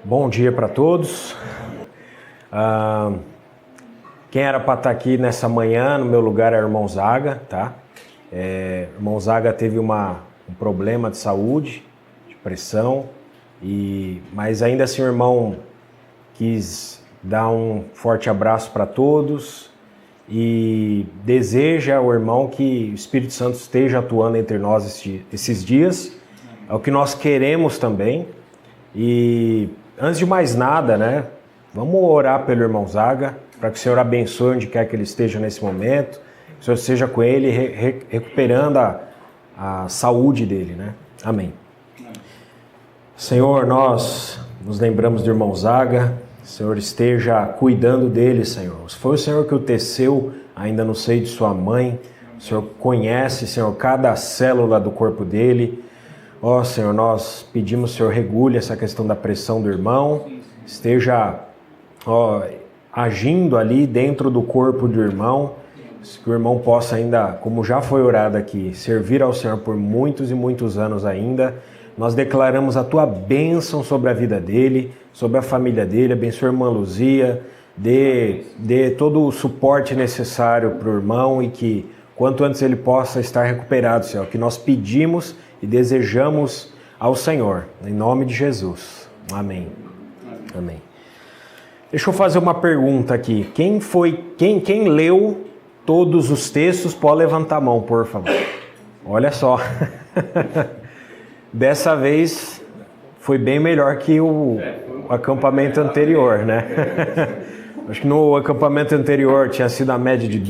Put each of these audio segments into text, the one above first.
Bom dia para todos. Quem era para estar aqui nessa manhã, no meu lugar, é o irmão Zaga, tá? O irmão Zaga teve um problema de saúde, de pressão, mas ainda assim o irmão quis dar um forte abraço para todos e deseja o irmão que o Espírito Santo esteja atuando entre nós esses dias. É o que nós queremos também. E antes de mais nada, né, vamos orar pelo irmão Zaga, para que o Senhor abençoe onde quer que ele esteja nesse momento, que o Senhor esteja com ele, recuperando a saúde dele, né? Amém. Senhor, nós nos lembramos do irmão Zaga, o Senhor esteja cuidando dele, Senhor. Se foi o Senhor que o teceu ainda no seio de sua mãe, o Senhor conhece, Senhor, cada célula do corpo dele. Ó Senhor, nós pedimos, Senhor, regule essa questão da pressão do irmão, esteja agindo ali dentro do corpo do irmão, que o irmão possa ainda, como já foi orado aqui, servir ao Senhor por muitos e muitos anos ainda. Nós declaramos a Tua bênção sobre a vida dele, sobre a família dele, abençoe a irmã Luzia, dê todo o suporte necessário para o irmão e que quanto antes ele possa estar recuperado, Senhor, que nós pedimos e desejamos ao Senhor, em nome de Jesus. Amém. Amém. Deixa eu fazer uma pergunta aqui. Quem leu todos os textos, pode levantar a mão, por favor. Olha só. Dessa vez foi bem melhor que o acampamento anterior, né? Acho que no acampamento anterior tinha sido a média de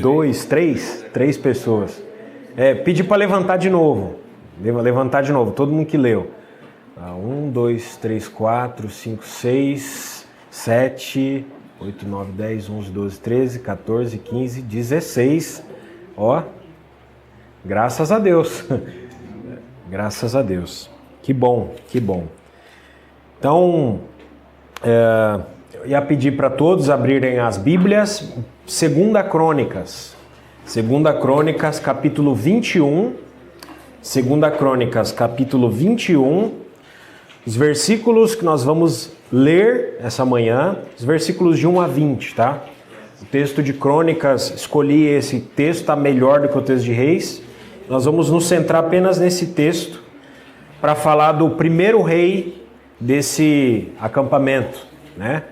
três pessoas. Pedi para levantar de novo. Levantar de novo, todo mundo que leu. 1, 2, 3, 4, 5, 6, 7, 8, 9, 10, 11, 12, 13, 14, 15, 16. Ó, graças a Deus. Graças a Deus. Que bom, que bom. Então, eu ia pedir para todos abrirem as Bíblias. 2 Crônicas, capítulo 21. 2 Crônicas, capítulo 21, os versículos que nós vamos ler essa manhã, os versículos de 1 a 20, tá? O texto de Crônicas, escolhi esse texto, está melhor do que o texto de Reis. Nós vamos nos centrar apenas nesse texto para falar do primeiro rei desse acampamento, né?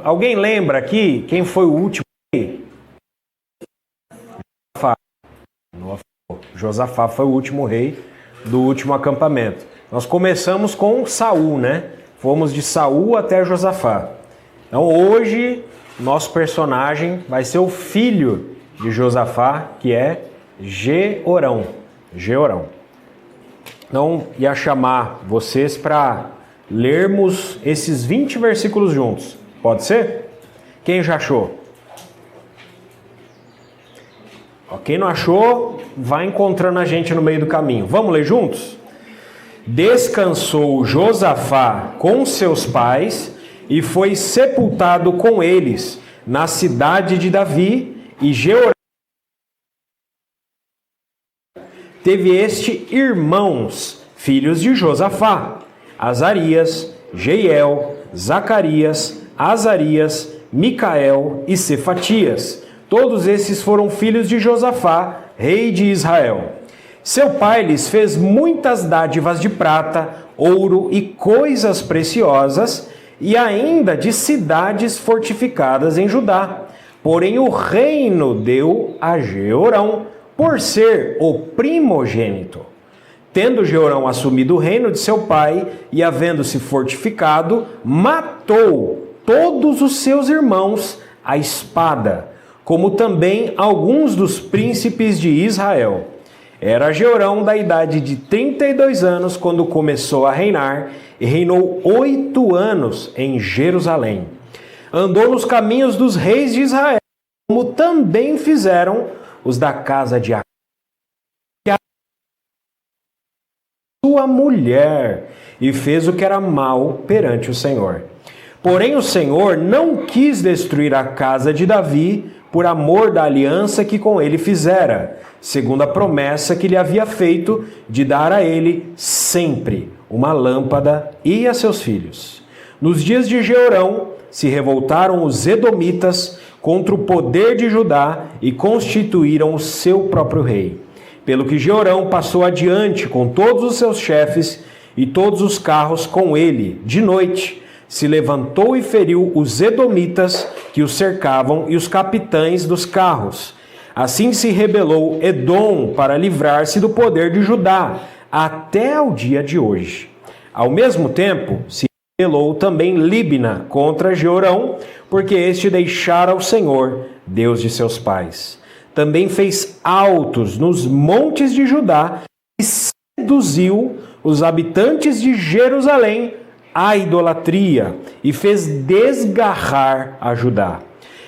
Alguém lembra aqui quem foi o último rei? Josafá foi o último rei do último acampamento. Nós começamos com Saul, né? Fomos de Saul até Josafá. Então hoje, nosso personagem vai ser o filho de Josafá, que é Jeorão. Então, ia chamar vocês para lermos esses 20 versículos juntos. Pode ser? Quem já achou? Quem não achou, vai encontrando a gente no meio do caminho. Vamos ler juntos? Descansou Josafá com seus pais e foi sepultado com eles na cidade de Davi, e Jeorão teve irmãos, filhos de Josafá: Azarias, Jeiel, Zacarias, Azarias, Micael e Cefatias. Todos esses foram filhos de Josafá, rei de Israel. Seu pai lhes fez muitas dádivas de prata, ouro e coisas preciosas, e ainda de cidades fortificadas em Judá. Porém o reino deu a Jeorão, por ser o primogênito. Tendo Jeorão assumido o reino de seu pai e havendo-se fortificado, matou todos os seus irmãos à espada, como também alguns dos príncipes de Israel. Era Jeorão da idade de 32 anos quando começou a reinar, e reinou 8 anos em Jerusalém. Andou nos caminhos dos reis de Israel, como também fizeram os da casa de sua mulher, e fez o que era mal perante o Senhor. Porém o Senhor não quis destruir a casa de Davi, por amor da aliança que com ele fizera, segundo a promessa que lhe havia feito de dar a ele sempre uma lâmpada e a seus filhos. Nos dias de Jeorão, se revoltaram os edomitas contra o poder de Judá e constituíram o seu próprio rei. Pelo que Jeorão passou adiante com todos os seus chefes e todos os carros com ele, de noite, se levantou e feriu os edomitas que os cercavam e os capitães dos carros. Assim se rebelou Edom para livrar-se do poder de Judá, até ao dia de hoje. Ao mesmo tempo, se rebelou também Líbna contra Jeorão, porque este deixara o Senhor, Deus de seus pais. Também fez altos nos montes de Judá e seduziu os habitantes de Jerusalém à idolatria e fez desgarrar a Judá.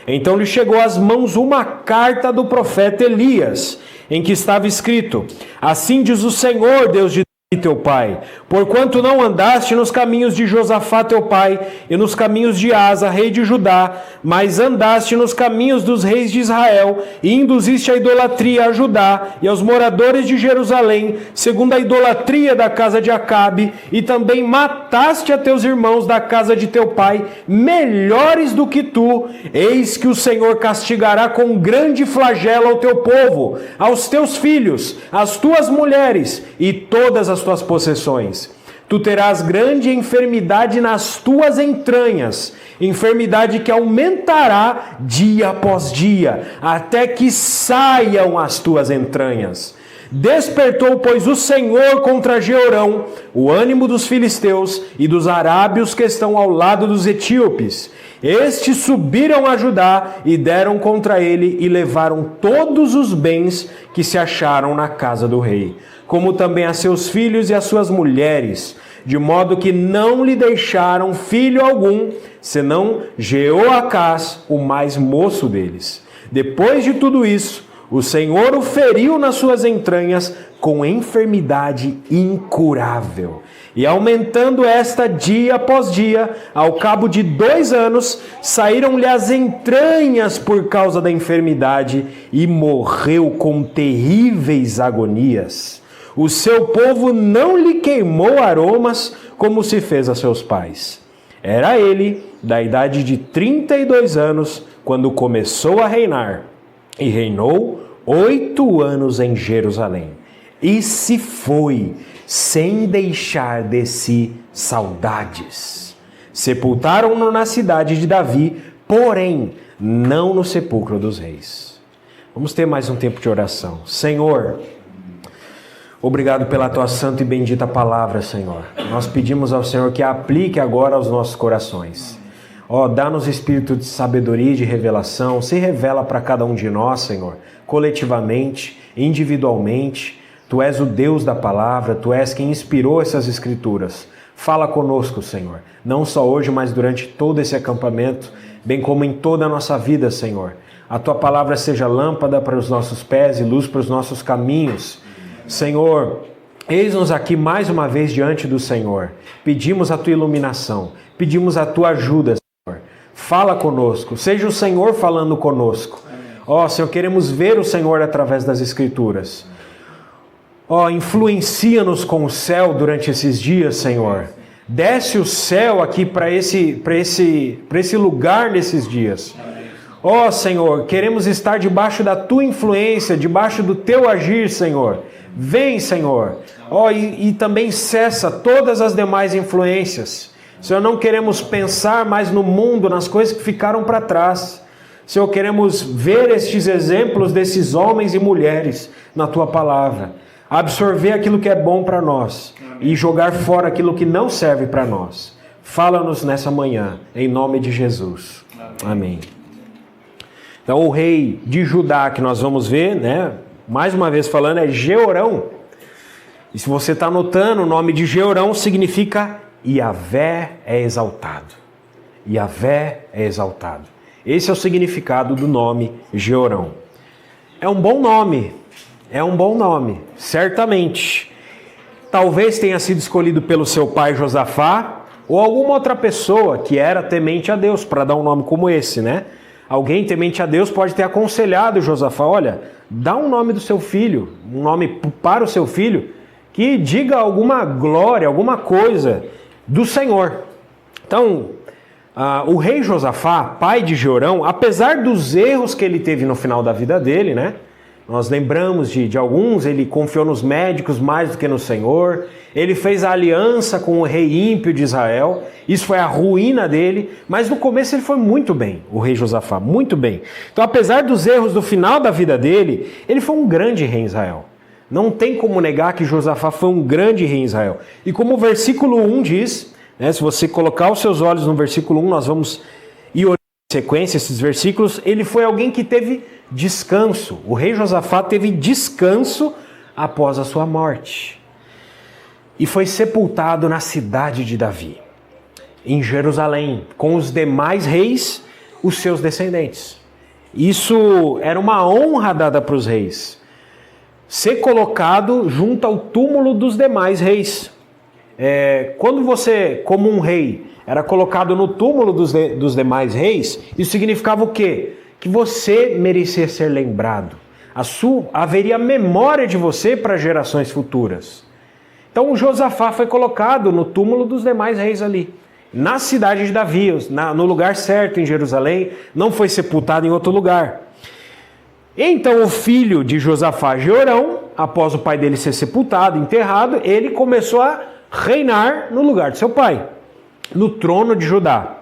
Então lhe chegou às mãos uma carta do profeta Elias, em que estava escrito: assim diz o Senhor, Deus de teu pai, porquanto não andaste nos caminhos de Josafá teu pai e nos caminhos de Asa, rei de Judá, mas andaste nos caminhos dos reis de Israel e induziste a idolatria a Judá e aos moradores de Jerusalém, segundo a idolatria da casa de Acabe, e também mataste a teus irmãos da casa de teu pai, melhores do que tu. Eis que o Senhor castigará com grande flagelo ao teu povo, aos teus filhos, às tuas mulheres e todas as tuas possessões. Tu terás grande enfermidade nas tuas entranhas, enfermidade que aumentará dia após dia, até que saiam as tuas entranhas. Despertou, pois, o Senhor contra Jeorão o ânimo dos filisteus e dos arábios que estão ao lado dos etíopes. Estes subiram a Judá e deram contra ele e levaram todos os bens que se acharam na casa do rei, como também a seus filhos e as suas mulheres, de modo que não lhe deixaram filho algum, senão Jeoacás, o mais moço deles. Depois de tudo isso, o Senhor o feriu nas suas entranhas com enfermidade incurável. E aumentando esta dia após dia, ao cabo de 2 anos, saíram-lhe as entranhas por causa da enfermidade e morreu com terríveis agonias. O seu povo não lhe queimou aromas como se fez a seus pais. Era ele da idade de 32 anos quando começou a reinar, e reinou 8 anos em Jerusalém. E se foi, sem deixar de si saudades. Sepultaram-no na cidade de Davi, porém, não no sepulcro dos reis. Vamos ter mais um tempo de oração. Senhor, obrigado pela tua santa e bendita palavra, Senhor. Nós pedimos ao Senhor que a aplique agora aos nossos corações. Dá-nos espírito de sabedoria e de revelação. Se revela para cada um de nós, Senhor, coletivamente, individualmente. Tu és o Deus da palavra, Tu és quem inspirou essas escrituras. Fala conosco, Senhor, não só hoje, mas durante todo esse acampamento, bem como em toda a nossa vida, Senhor. A Tua palavra seja lâmpada para os nossos pés e luz para os nossos caminhos. Senhor, eis-nos aqui mais uma vez diante do Senhor. Pedimos a Tua iluminação, pedimos a Tua ajuda, Senhor. Fala conosco, seja o Senhor falando conosco. Senhor, queremos ver o Senhor através das Escrituras. Influencia-nos com o céu durante esses dias, Senhor. Desce o céu aqui para esse lugar nesses dias. Senhor, queremos estar debaixo da Tua influência, debaixo do Teu agir, Senhor. Vem, Senhor. E também cessa todas as demais influências. Senhor, não queremos pensar mais no mundo, nas coisas que ficaram para trás. Senhor, queremos ver estes exemplos desses homens e mulheres na Tua palavra. Absorver aquilo que é bom para nós. Amém. E jogar fora aquilo que não serve para nós. Fala-nos nessa manhã, em nome de Jesus. Amém. Amém. Então o rei de Judá que nós vamos ver, né? Mais uma vez falando, é Jeorão. E se você está notando, o nome de Jeorão significa Yahvé é exaltado. Yahvé é exaltado. Esse é o significado do nome Jeorão. É um bom nome. É um bom nome, certamente. Talvez tenha sido escolhido pelo seu pai Josafá ou alguma outra pessoa que era temente a Deus para dar um nome como esse, né? Alguém temente a Deus pode ter aconselhado Josafá, olha, dá um nome do seu filho, um nome para o seu filho que diga alguma glória, alguma coisa do Senhor. Então, o rei Josafá, pai de Jeorão, apesar dos erros que ele teve no final da vida dele, né? Nós lembramos de alguns, ele confiou nos médicos mais do que no Senhor, ele fez a aliança com o rei ímpio de Israel, isso foi a ruína dele, mas no começo ele foi muito bem, o rei Josafá, muito bem. Então, apesar dos erros do final da vida dele, ele foi um grande rei em Israel. Não tem como negar que Josafá foi um grande rei em Israel. E como o versículo 1 diz, né, se você colocar os seus olhos no versículo 1, nós vamos ir olhando em sequência esses versículos, ele foi alguém que teve descanso. O rei Josafá teve descanso após a sua morte. E foi sepultado na cidade de Davi, em Jerusalém, com os demais reis, os seus descendentes. Isso era uma honra dada para os reis. Ser colocado junto ao túmulo dos demais reis. Quando você, como um rei, era colocado no túmulo dos demais reis, isso significava o quê? Que você merecia ser lembrado. Haveria memória de você para gerações futuras. Então Josafá foi colocado no túmulo dos demais reis ali, na cidade de Davi, no lugar certo em Jerusalém, não foi sepultado em outro lugar. Então o filho de Josafá, Jeorão, após o pai dele ser sepultado, enterrado, ele começou a reinar no lugar de seu pai, no trono de Judá.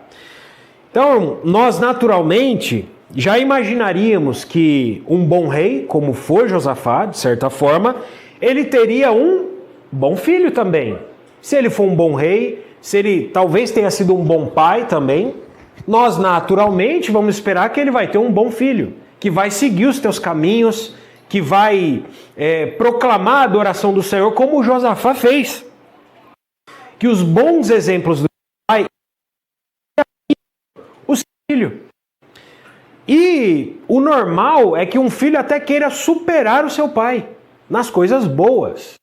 Então nós naturalmente já imaginaríamos que um bom rei, como foi Josafá, de certa forma, ele teria um bom filho também. Se ele for um bom rei, se ele talvez tenha sido um bom pai também, nós naturalmente vamos esperar que ele vai ter um bom filho, que vai seguir os teus caminhos, que vai proclamar a adoração do Senhor, como Josafá fez. Que os bons exemplos do pai, o filho. E o normal é que um filho até queira superar o seu pai nas coisas boas.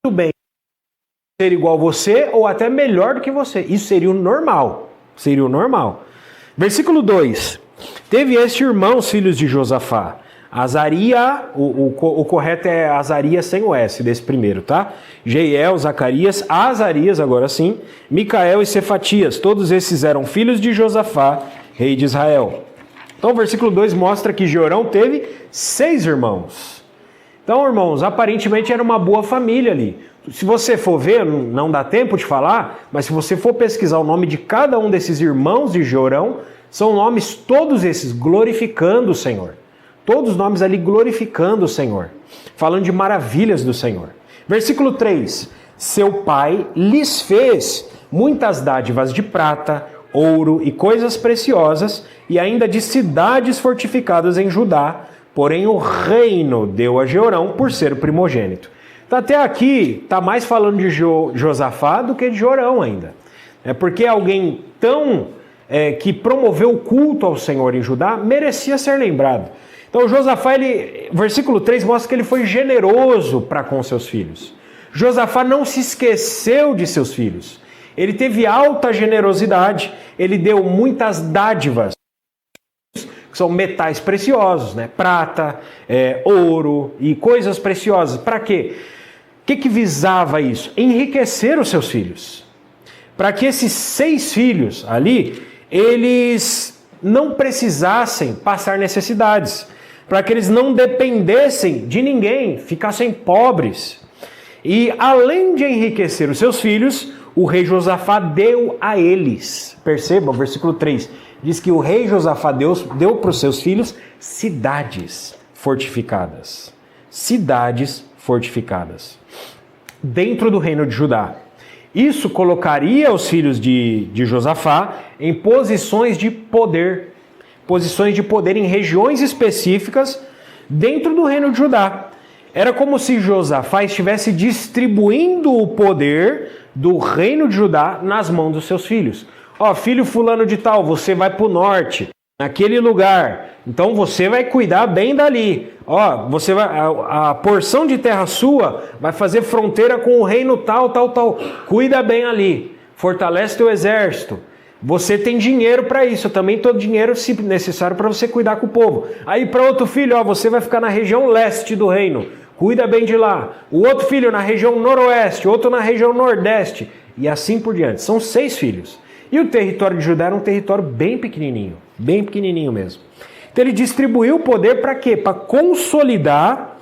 Tudo bem, ser igual a você ou até melhor do que você. Isso seria o normal. Seria o normal. Versículo 2. Teve este irmãos, filhos de Josafá. Azaria, o correto é Azarias sem o S desse primeiro, tá? Jeiel, Zacarias, Azarias, agora sim, Micael e Cefatias. Todos esses eram filhos de Josafá, rei de Israel. Então o versículo 2 mostra que Jeorão teve 6 irmãos. Então, irmãos, aparentemente era uma boa família ali. Se você for ver, não dá tempo de falar, mas se você for pesquisar o nome de cada um desses irmãos de Jeorão, são nomes todos esses glorificando o Senhor. Todos os nomes ali glorificando o Senhor, falando de maravilhas do Senhor. Versículo 3. Seu pai lhes fez muitas dádivas de prata, ouro e coisas preciosas, e ainda de cidades fortificadas em Judá, porém o reino deu a Jeorão por ser o primogênito. Então, até aqui está mais falando de Josafá do que de Jeorão ainda. É porque alguém tão que promoveu o culto ao Senhor em Judá merecia ser lembrado. Então Josafá, versículo 3 mostra que ele foi generoso para com seus filhos. Josafá não se esqueceu de seus filhos. Ele teve alta generosidade, ele deu muitas dádivas, que são metais preciosos, né? Prata, ouro e coisas preciosas. Para quê? O que visava isso? Enriquecer os seus filhos. Para que esses 6 filhos ali, eles não precisassem passar necessidades. Para que eles não dependessem de ninguém, ficassem pobres. E além de enriquecer os seus filhos, o rei Josafá deu a eles. Perceba, o versículo 3 diz que o rei Josafá deu para os seus filhos cidades fortificadas. Cidades fortificadas. Dentro do reino de Judá. Isso colocaria os filhos de Josafá em posições de poder. Posições de poder em regiões específicas dentro do reino de Judá. Era como se Josafá estivesse distribuindo o poder do reino de Judá nas mãos dos seus filhos. Ó, filho fulano de tal, você vai para o norte, naquele lugar, então você vai cuidar bem dali. Ó, você vai, a porção de terra sua vai fazer fronteira com o reino tal, tal, tal. Cuida bem ali, fortalece teu exército. Você tem dinheiro para isso, também todo dinheiro se necessário para você cuidar com o povo. Aí para outro filho, ó, você vai ficar na região leste do reino, cuida bem de lá. O outro filho na região noroeste, outro na região nordeste. e assim por diante. São 6 filhos. E o território de Judá era um território bem pequenininho mesmo. Então ele distribuiu o poder para quê? Para consolidar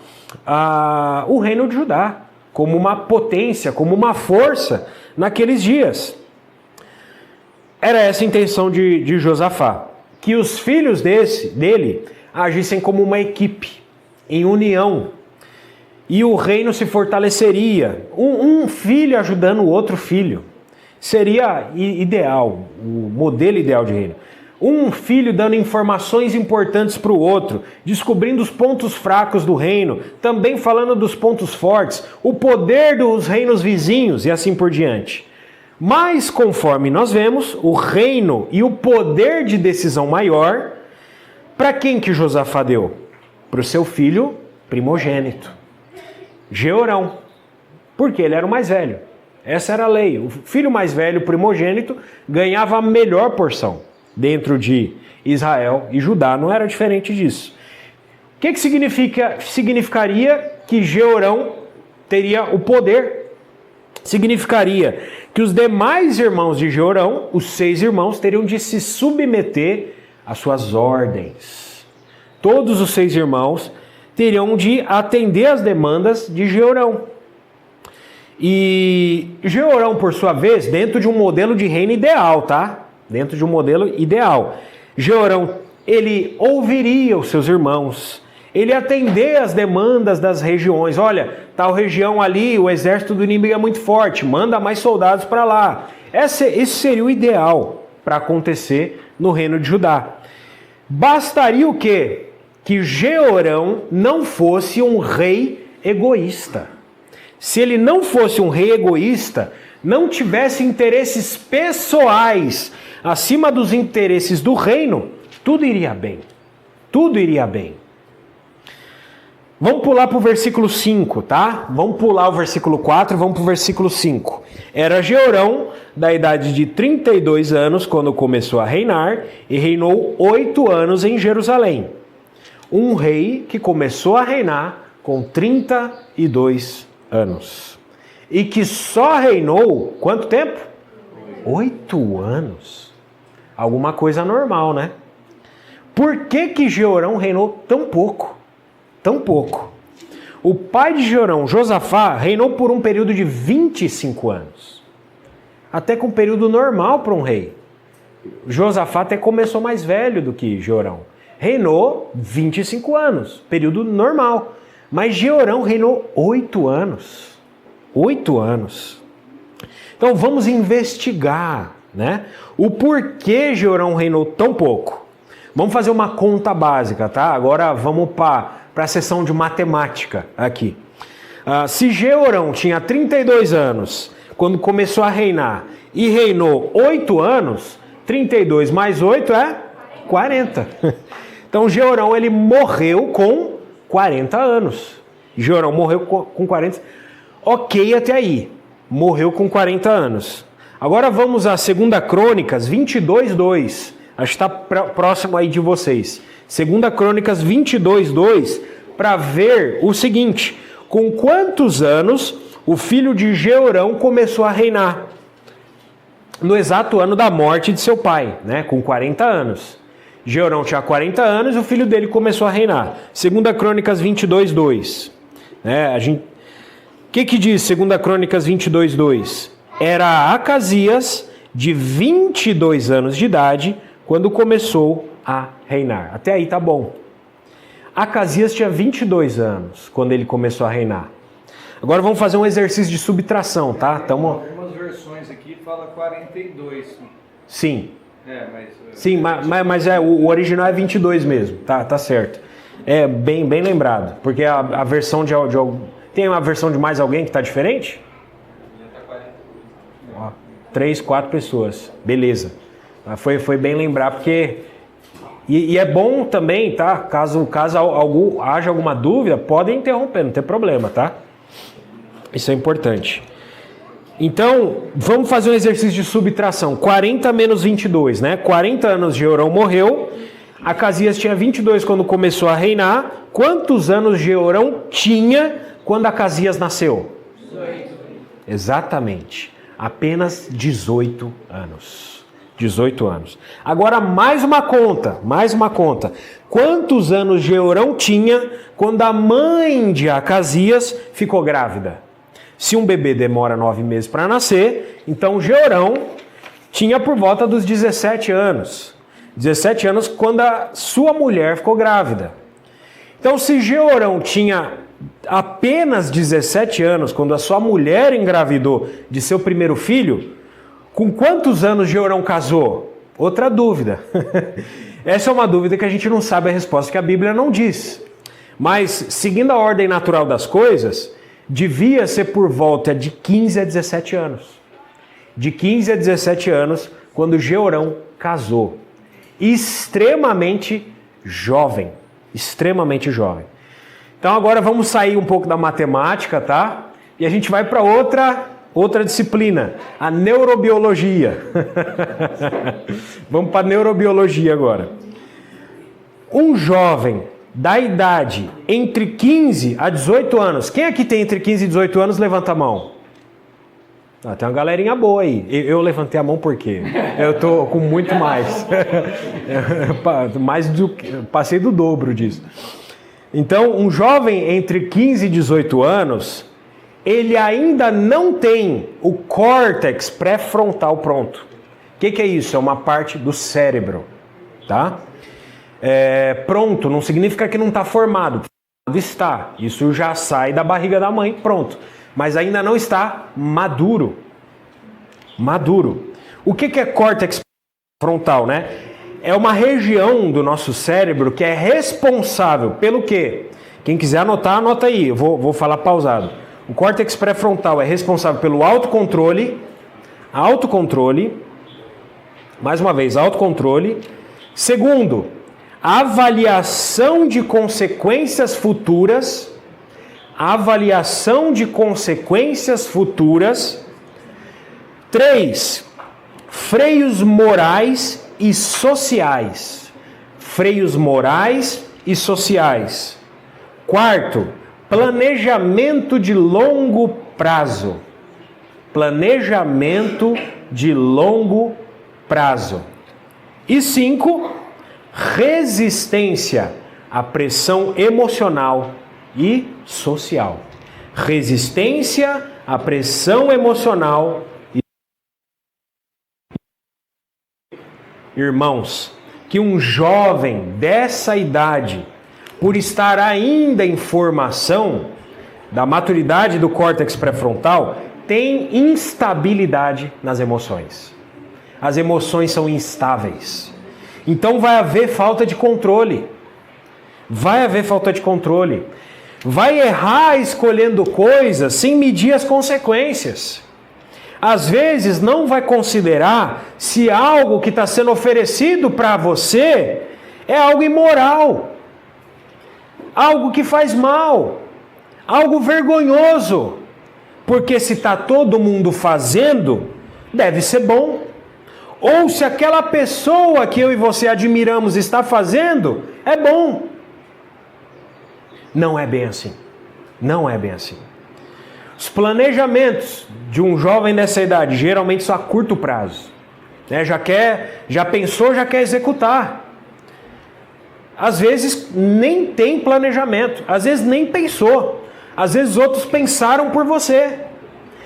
o reino de Judá como uma potência, como uma força naqueles dias. Era essa a intenção de Josafá, que os filhos dele agissem como uma equipe, em união, e o reino se fortaleceria, um filho ajudando o outro filho. Seria ideal, o modelo ideal de reino. Um filho dando informações importantes para o outro, descobrindo os pontos fracos do reino, também falando dos pontos fortes, o poder dos reinos vizinhos e assim por diante. Mas, conforme nós vemos, o reino e o poder de decisão maior, para quem que Josafá deu? Para o seu filho primogênito, Jeorão, porque ele era o mais velho. Essa era a lei. O filho mais velho, primogênito, ganhava a melhor porção dentro de Israel, e Judá não era diferente disso. O que significaria que Jeorão teria o poder? Significaria que os demais irmãos de Jeorão, os 6 irmãos, teriam de se submeter às suas ordens. Todos os 6 irmãos teriam de atender às demandas de Jeorão. E Jeorão, por sua vez, dentro de um modelo de reino ideal, tá? Dentro de um modelo ideal. Jeorão, ele ouviria os seus irmãos, ele atenderia às demandas das regiões. Olha, tal região ali, o exército do inimigo é muito forte, manda mais soldados para lá. Esse seria o ideal para acontecer no reino de Judá. Bastaria o quê? Que Jeorão não fosse um rei egoísta. Se ele não fosse um rei egoísta, não tivesse interesses pessoais acima dos interesses do reino, tudo iria bem. Tudo iria bem. Vamos pular para o versículo 5, tá? Vamos pular o versículo 4 e vamos para o versículo 5. Era Jeorão, da idade de 32 anos, quando começou a reinar, e reinou 8 anos em Jerusalém. Um rei que começou a reinar com 32 anos. E que só reinou, quanto tempo? 8 anos. Alguma coisa normal, né? Por que Jeorão reinou tão pouco? Tão pouco. O pai de Jeorão, Josafá, reinou por um período de 25 anos. Até com um período normal para um rei. Josafá até começou mais velho do que Jeorão. Reinou 25 anos, período normal. Mas Jeorão reinou 8 anos. 8 anos. Então vamos investigar, né? O porquê Jeorão reinou tão pouco. Vamos fazer uma conta básica, tá? Agora vamos para a sessão de matemática aqui. Se Jeorão tinha 32 anos quando começou a reinar e reinou 8 anos, 32 mais 8 é 40. Então Jeorão ele morreu com 40 anos. Jeorão morreu com 40. Ok até aí. Morreu com 40 anos. Agora vamos a 2 Crônicas 22:2. Acho que está próximo aí de vocês. 2 Crônicas 22:2, para ver o seguinte: com quantos anos o filho de Jeorão começou a reinar? No exato ano da morte de seu pai, né? Com 40 anos. Jeorão tinha 40 anos e o filho dele começou a reinar. 2 Crônicas 22:2. O que diz 2 Crônicas 22:2? Era Acasias, de 22 anos de idade, quando começou a reinar. Até aí tá bom. Acasias tinha 22 anos quando ele começou a reinar. Agora vamos fazer um exercício de subtração, tá? Algumas versões aqui falam 42. Sim. Sim, mas o original é 22 mesmo, tá certo. É bem lembrado, porque a versão de tem uma versão de mais alguém que está diferente? 3, 4 pessoas, beleza. Foi bem lembrar, porque... E é bom também, tá? Caso haja alguma dúvida, podem interromper, não tem problema, tá? Isso é importante. Então, vamos fazer um exercício de subtração. 40 menos 22, né? 40 anos Jeorão morreu. Acasias tinha 22 quando começou a reinar. Quantos anos Jeorão tinha quando Acasias nasceu? 18. Exatamente. Apenas 18 anos. 18 anos. Agora mais uma conta. Quantos anos Jeorão tinha quando a mãe de Acasias ficou grávida? Se um bebê demora 9 meses para nascer, então Jeorão tinha por volta dos 17 anos. 17 anos quando a sua mulher ficou grávida. Então se Jeorão tinha apenas 17 anos quando a sua mulher engravidou de seu primeiro filho, com quantos anos Jeorão casou? Outra dúvida. Essa é uma dúvida que a gente não sabe a resposta, que a Bíblia não diz. Mas, seguindo a ordem natural das coisas, devia ser por volta de 15 a 17 anos. De 15 a 17 anos, quando Jeorão casou. Extremamente jovem. Extremamente jovem. Então agora vamos sair um pouco da matemática, tá? E a gente vai para outra disciplina, a neurobiologia. Vamos para a neurobiologia agora. Um jovem da idade entre 15 a 18 anos. Quem aqui tem entre 15 e 18 anos, levanta a mão. Ah, tem uma galerinha boa aí. Eu levantei a mão porque eu tô com muito mais. Passei do dobro disso. Então, um jovem entre 15 e 18 anos, ele ainda não tem o córtex pré-frontal pronto. O que é isso? É uma parte do cérebro, tá? Pronto não significa que não está formado. Está. Isso já sai da barriga da mãe, pronto. Mas ainda não está maduro. Maduro. O que é córtex frontal, né? É uma região do nosso cérebro que é responsável pelo quê? Quem quiser anotar, anota aí. Eu vou falar pausado. O córtex pré-frontal é responsável pelo autocontrole. Mais uma vez, autocontrole. Segundo, avaliação de consequências futuras. Avaliação de consequências futuras. 3. Freios morais e sociais. Freios morais e sociais. 4. Planejamento de longo prazo. Planejamento de longo prazo. E 5. Resistência à pressão emocional e social. Resistência à pressão emocional e... Irmãos, que um jovem dessa idade, por estar ainda em formação da maturidade do córtex pré-frontal, tem instabilidade nas emoções. As emoções são instáveis. Então vai haver falta de controle. Vai haver falta de controle. Vai errar escolhendo coisas sem medir as consequências. Às vezes não vai considerar se algo que está sendo oferecido para você é algo imoral, algo que faz mal, algo vergonhoso. Porque se está todo mundo fazendo, deve ser bom. Ou se aquela pessoa que eu e você admiramos está fazendo, é bom. Não é bem assim. Não é bem assim. Os planejamentos de um jovem dessa idade geralmente são a curto prazo. Já pensou, já quer executar. Às vezes nem tem planejamento, às vezes nem pensou. Às vezes outros pensaram por você,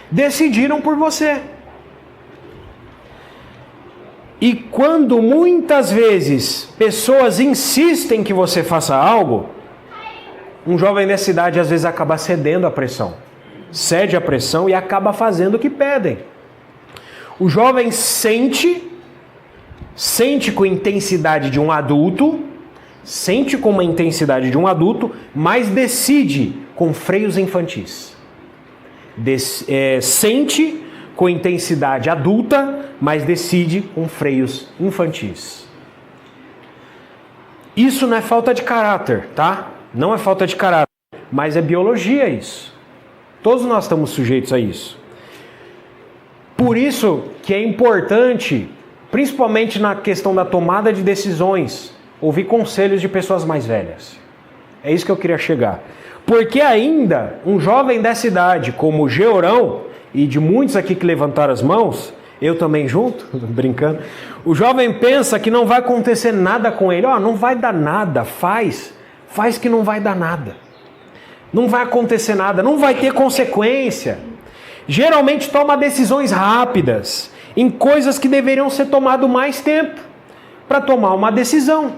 decidiram por você. E quando muitas vezes pessoas insistem que você faça algo, um jovem dessa idade às vezes acaba cedendo à pressão. Cede à pressão e acaba fazendo o que pedem. O jovem sente com intensidade de um adulto, mas decide com freios infantis. Sente com intensidade adulta, mas decide com freios infantis. Isso não é falta de caráter, tá? Não é falta de caráter, mas é biologia isso. Todos nós estamos sujeitos a isso. Por isso que é importante, principalmente na questão da tomada de decisões, ouvir conselhos de pessoas mais velhas. É isso que eu queria chegar. Porque ainda um jovem dessa idade, como Jeorão, e de muitos aqui que levantaram as mãos, eu também junto, brincando, o jovem pensa que não vai acontecer nada com ele. Não vai dar nada, faz que não vai dar nada. Não vai acontecer nada, não vai ter consequência. Geralmente toma decisões rápidas, em coisas que deveriam ser tomado mais tempo, para tomar uma decisão.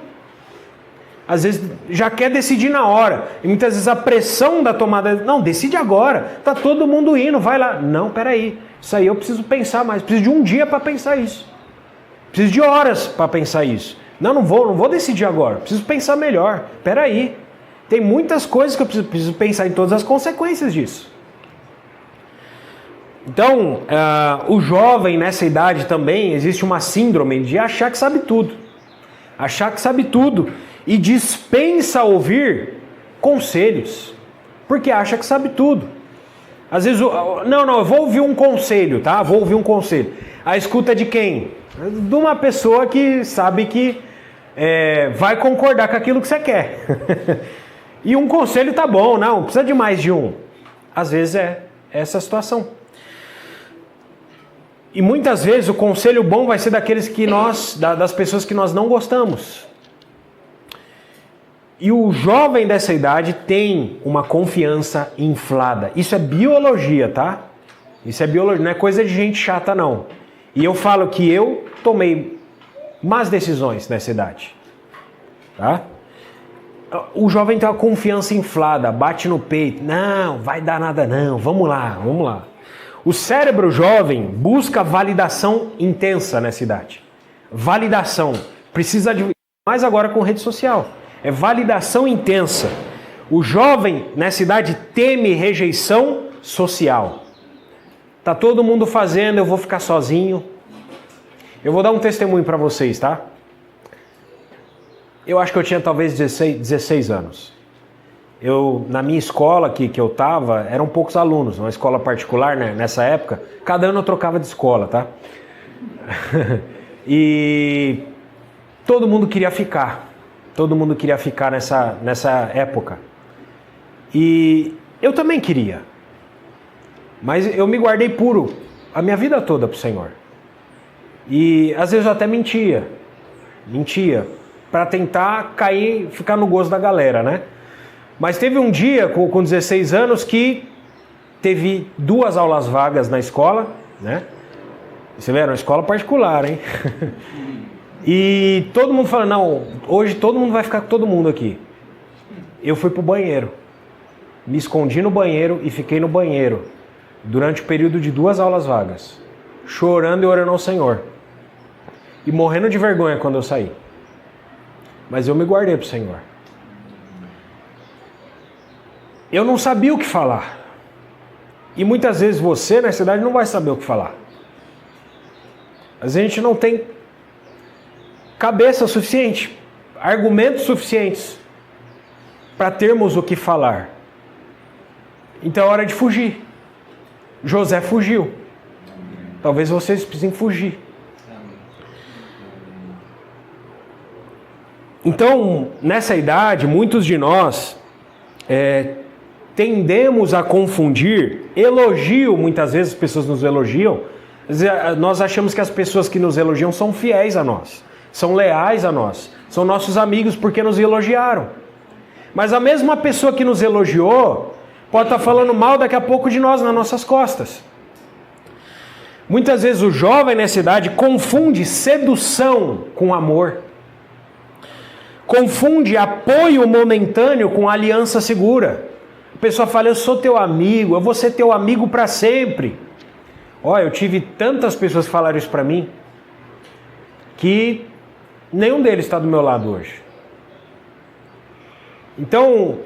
Às vezes já quer decidir na hora, e muitas vezes a pressão da tomada, não, decide agora, tá todo mundo indo, vai lá. Não, peraí, isso aí eu preciso pensar mais, preciso de um dia para pensar isso. Preciso de horas para pensar isso. Não vou decidir agora, preciso pensar melhor. Peraí, tem muitas coisas que eu preciso pensar em todas as consequências disso. Então, o jovem nessa idade também, existe uma síndrome de achar que sabe tudo. Achar que sabe tudo e dispensa ouvir conselhos, porque acha que sabe tudo. Às vezes, eu vou ouvir um conselho, tá? Vou ouvir um conselho. A escuta de quem? De uma pessoa que sabe que vai concordar com aquilo que você quer. E um conselho tá bom, não precisa de mais de um. Às vezes é essa a situação. E muitas vezes o conselho bom vai ser daqueles das pessoas que nós não gostamos. E o jovem dessa idade tem uma confiança inflada. Isso é biologia, tá? Isso é biologia, não é coisa de gente chata, não. E eu falo que eu tomei más decisões nessa idade. Tá? O jovem tem uma confiança inflada, bate no peito. Não, vai dar nada não, vamos lá. O cérebro jovem busca validação intensa nessa idade. Validação. Precisa de... mais agora com rede social. É validação intensa. O jovem nessa idade teme rejeição social. Tá todo mundo fazendo, eu vou ficar sozinho. Eu vou dar um testemunho para vocês, tá? Eu acho que eu tinha talvez 16 anos. Na minha escola que eu tava, eram poucos alunos, uma escola particular, né? Nessa época. Cada ano eu trocava de escola, tá? E todo mundo queria ficar. Todo mundo queria ficar nessa época. E eu também queria. Mas eu me guardei puro a minha vida toda pro Senhor. E às vezes eu até mentia. Para tentar ficar no gosto da galera, né? Mas teve um dia, com 16 anos, que teve 2 aulas vagas na escola, né? Você vê, era uma escola particular, hein? E todo mundo falando, não, hoje todo mundo vai ficar com todo mundo aqui. Eu fui pro banheiro. Me escondi no banheiro e fiquei no banheiro durante o período de 2 aulas vagas, chorando e orando ao Senhor. E morrendo de vergonha quando eu saí. Mas eu me guardei pro Senhor. Eu não sabia o que falar. E muitas vezes você, nessa idade, não vai saber o que falar. Às vezes a gente não tem cabeça suficiente, argumentos suficientes para termos o que falar. Então é hora de fugir. José fugiu. Talvez vocês precisem fugir. Então, nessa idade, muitos de nós tendemos a confundir elogio. Muitas vezes as pessoas nos elogiam. Nós achamos que as pessoas que nos elogiam são fiéis a nós, são leais a nós, são nossos amigos porque nos elogiaram. Mas a mesma pessoa que nos elogiou pode estar falando mal daqui a pouco de nós nas nossas costas. Muitas vezes o jovem nessa idade confunde sedução com amor. Confunde apoio momentâneo com aliança segura. A pessoa fala, eu sou teu amigo, eu vou ser teu amigo para sempre. Olha, eu tive tantas pessoas que falaram isso para mim, que nenhum deles está do meu lado hoje. Então,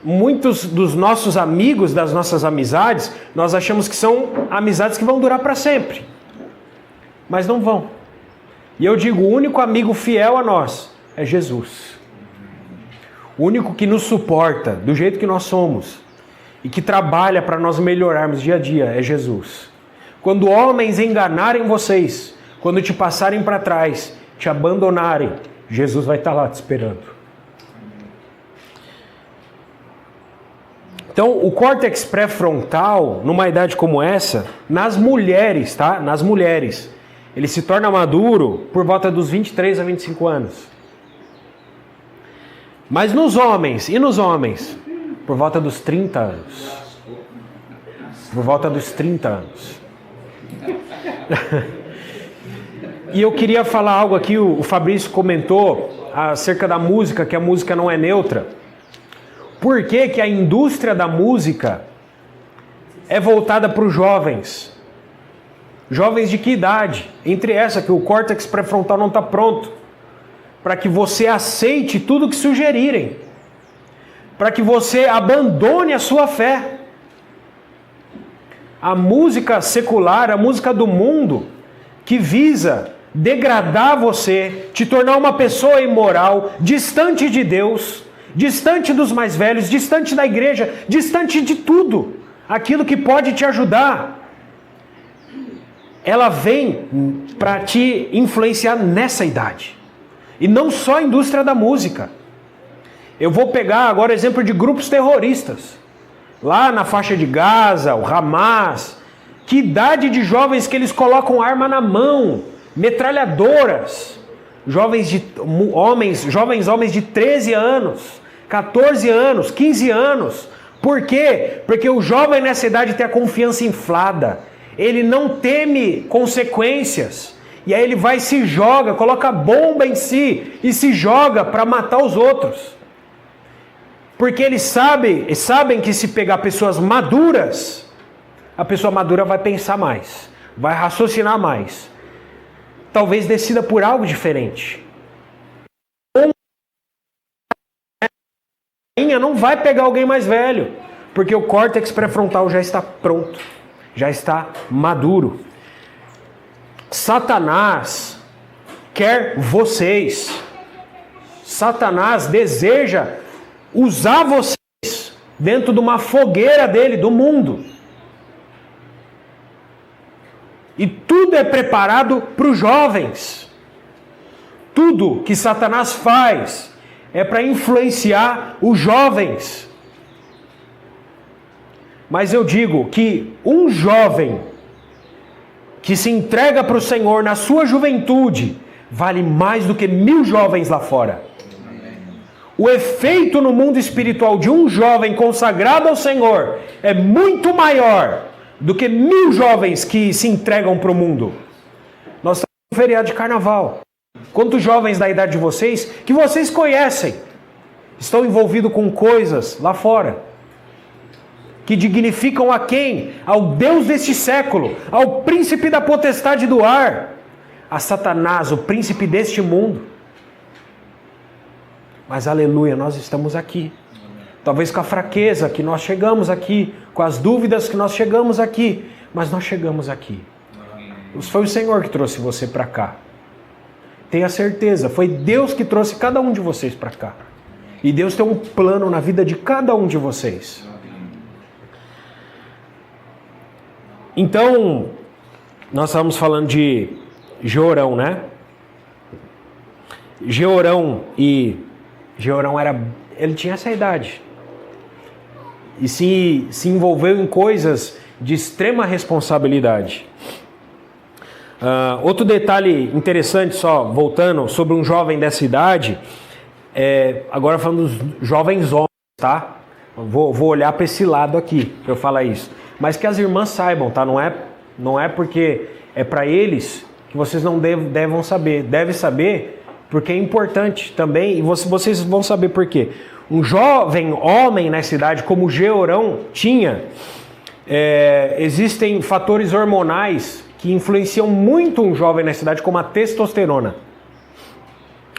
muitos dos nossos amigos, das nossas amizades, nós achamos que são amizades que vão durar para sempre. Mas não vão. E eu digo, o único amigo fiel a nós é Jesus. O único que nos suporta do jeito que nós somos e que trabalha para nós melhorarmos dia a dia é Jesus. Quando homens enganarem vocês, quando te passarem para trás, te abandonarem, Jesus vai estar lá te esperando. Então, o córtex pré-frontal, numa idade como essa, nas mulheres, tá? Nas mulheres, ele se torna maduro por volta dos 23 a 25 anos. Mas nos homens, por volta dos 30 anos. Por volta dos 30 anos. E eu queria falar algo aqui, o Fabrício comentou acerca da música, que a música não é neutra. Por que que a indústria da música é voltada para os jovens? Jovens de que idade? Entre essa, que o córtex pré-frontal não está pronto. Para que você aceite tudo que sugerirem. Para que você abandone a sua fé. A música secular, a música do mundo, que visa degradar você, te tornar uma pessoa imoral, distante de Deus, distante dos mais velhos, distante da igreja, distante de tudo, aquilo que pode te ajudar. Ela vem para te influenciar nessa idade. E não só a indústria da música. Eu vou pegar agora o exemplo de grupos terroristas. Lá na faixa de Gaza, o Hamas. Que idade de jovens que eles colocam arma na mão, metralhadoras. Jovens homens de 13 anos, 14 anos, 15 anos. Por quê? Porque o jovem nessa idade tem a confiança inflada. Ele não teme consequências. E aí ele vai e se joga, coloca bomba em si e se joga para matar os outros. Porque eles sabem que se pegar pessoas maduras, a pessoa madura vai pensar mais, vai raciocinar mais. Talvez decida por algo diferente. Não vai pegar alguém mais velho, porque o córtex pré-frontal já está pronto, já está maduro. Satanás quer vocês. Satanás deseja usar vocês dentro de uma fogueira dele, do mundo. E tudo é preparado para os jovens. Tudo que Satanás faz é para influenciar os jovens. Mas eu digo que um jovem que se entrega para o Senhor na sua juventude vale mais do que 1000 jovens lá fora. O efeito no mundo espiritual de um jovem consagrado ao Senhor é muito maior do que 1000 jovens que se entregam para o mundo. Nós estamos no feriado de carnaval. Quantos jovens da idade de vocês, que vocês conhecem, estão envolvidos com coisas lá fora, que dignificam a quem? Ao Deus deste século, ao príncipe da potestade do ar, a Satanás, o príncipe deste mundo. Mas aleluia, nós estamos aqui. Talvez com a fraqueza que nós chegamos aqui, com as dúvidas que nós chegamos aqui, mas nós chegamos aqui. Foi o Senhor que trouxe você para cá. Tenha certeza, foi Deus que trouxe cada um de vocês para cá. E Deus tem um plano na vida de cada um de vocês. Então, nós estávamos falando de Jeorão, né? Jeorão ele tinha essa idade. E se envolveu em coisas de extrema responsabilidade. Outro detalhe interessante, só voltando, sobre um jovem dessa idade, agora falando dos jovens homens, tá? Vou olhar para esse lado aqui, para eu falar isso. Mas que as irmãs saibam, tá? Não é porque é para eles que vocês não devem saber. Deve saber porque é importante também, e vocês vão saber por quê. Um jovem homem nessa idade, como Jeorão tinha, existem fatores hormonais que influenciam muito um jovem nessa idade, como a testosterona.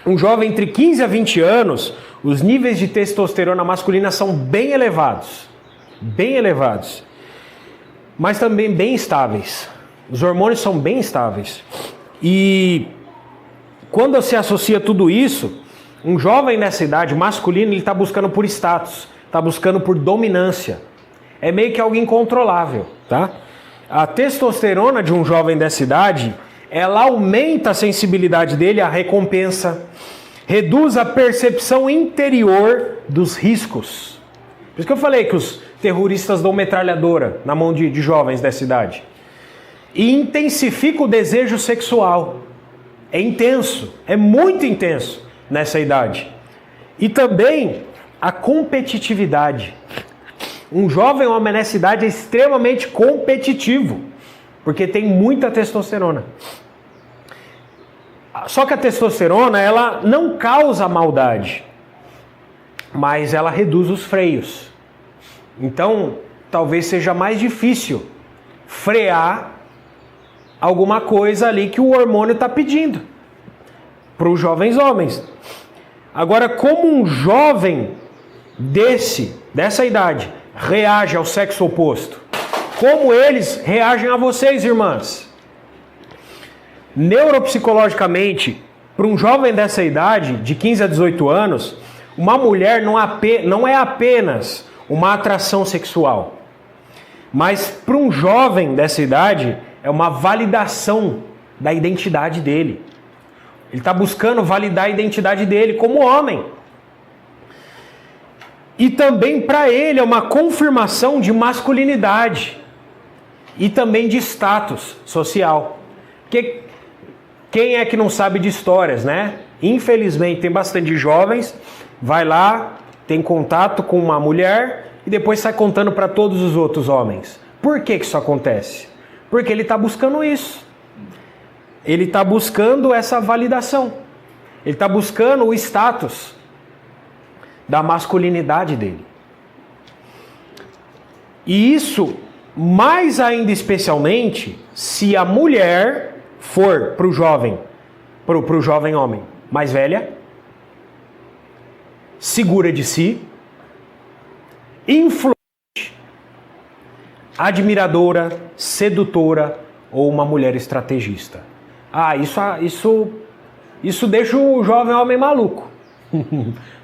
Um jovem entre 15 a 20 anos, os níveis de testosterona masculina são bem elevados. Bem elevados. Mas também bem estáveis. Os hormônios são bem estáveis. E quando se associa tudo isso, um jovem nessa idade masculino, ele está buscando por status, está buscando por dominância. É meio que algo incontrolável, tá? A testosterona de um jovem dessa idade, ela aumenta a sensibilidade dele à recompensa, reduz a percepção interior dos riscos. Por isso que eu falei que os terroristas dão metralhadora na mão de jovens dessa idade. E intensifica o desejo sexual. É intenso, é muito intenso nessa idade. E também a competitividade. Um jovem homem nessa idade é extremamente competitivo, porque tem muita testosterona. Só que a testosterona, ela não causa maldade, mas ela reduz os freios. Então, talvez seja mais difícil frear alguma coisa ali que o hormônio está pedindo para os jovens homens. Agora, como um jovem dessa idade reage ao sexo oposto? Como eles reagem a vocês, irmãs? Neuropsicologicamente, para um jovem dessa idade, de 15 a 18 anos, uma mulher não é apenas uma atração sexual, mas para um jovem dessa idade é uma validação da identidade dele. Ele está buscando validar a identidade dele como homem. E também para ele é uma confirmação de masculinidade e também de status social. Porque quem é que não sabe de histórias, né? Infelizmente tem bastante jovens, vai lá, tem contato com uma mulher e depois sai contando para todos os outros homens. Por que isso acontece? Porque ele está buscando isso. Ele está buscando essa validação. Ele está buscando o status da masculinidade dele. E isso, mais ainda especialmente, se a mulher for para o jovem homem mais velha, segura de si, influente, admiradora, sedutora ou uma mulher estrategista. Isso deixa o jovem homem maluco.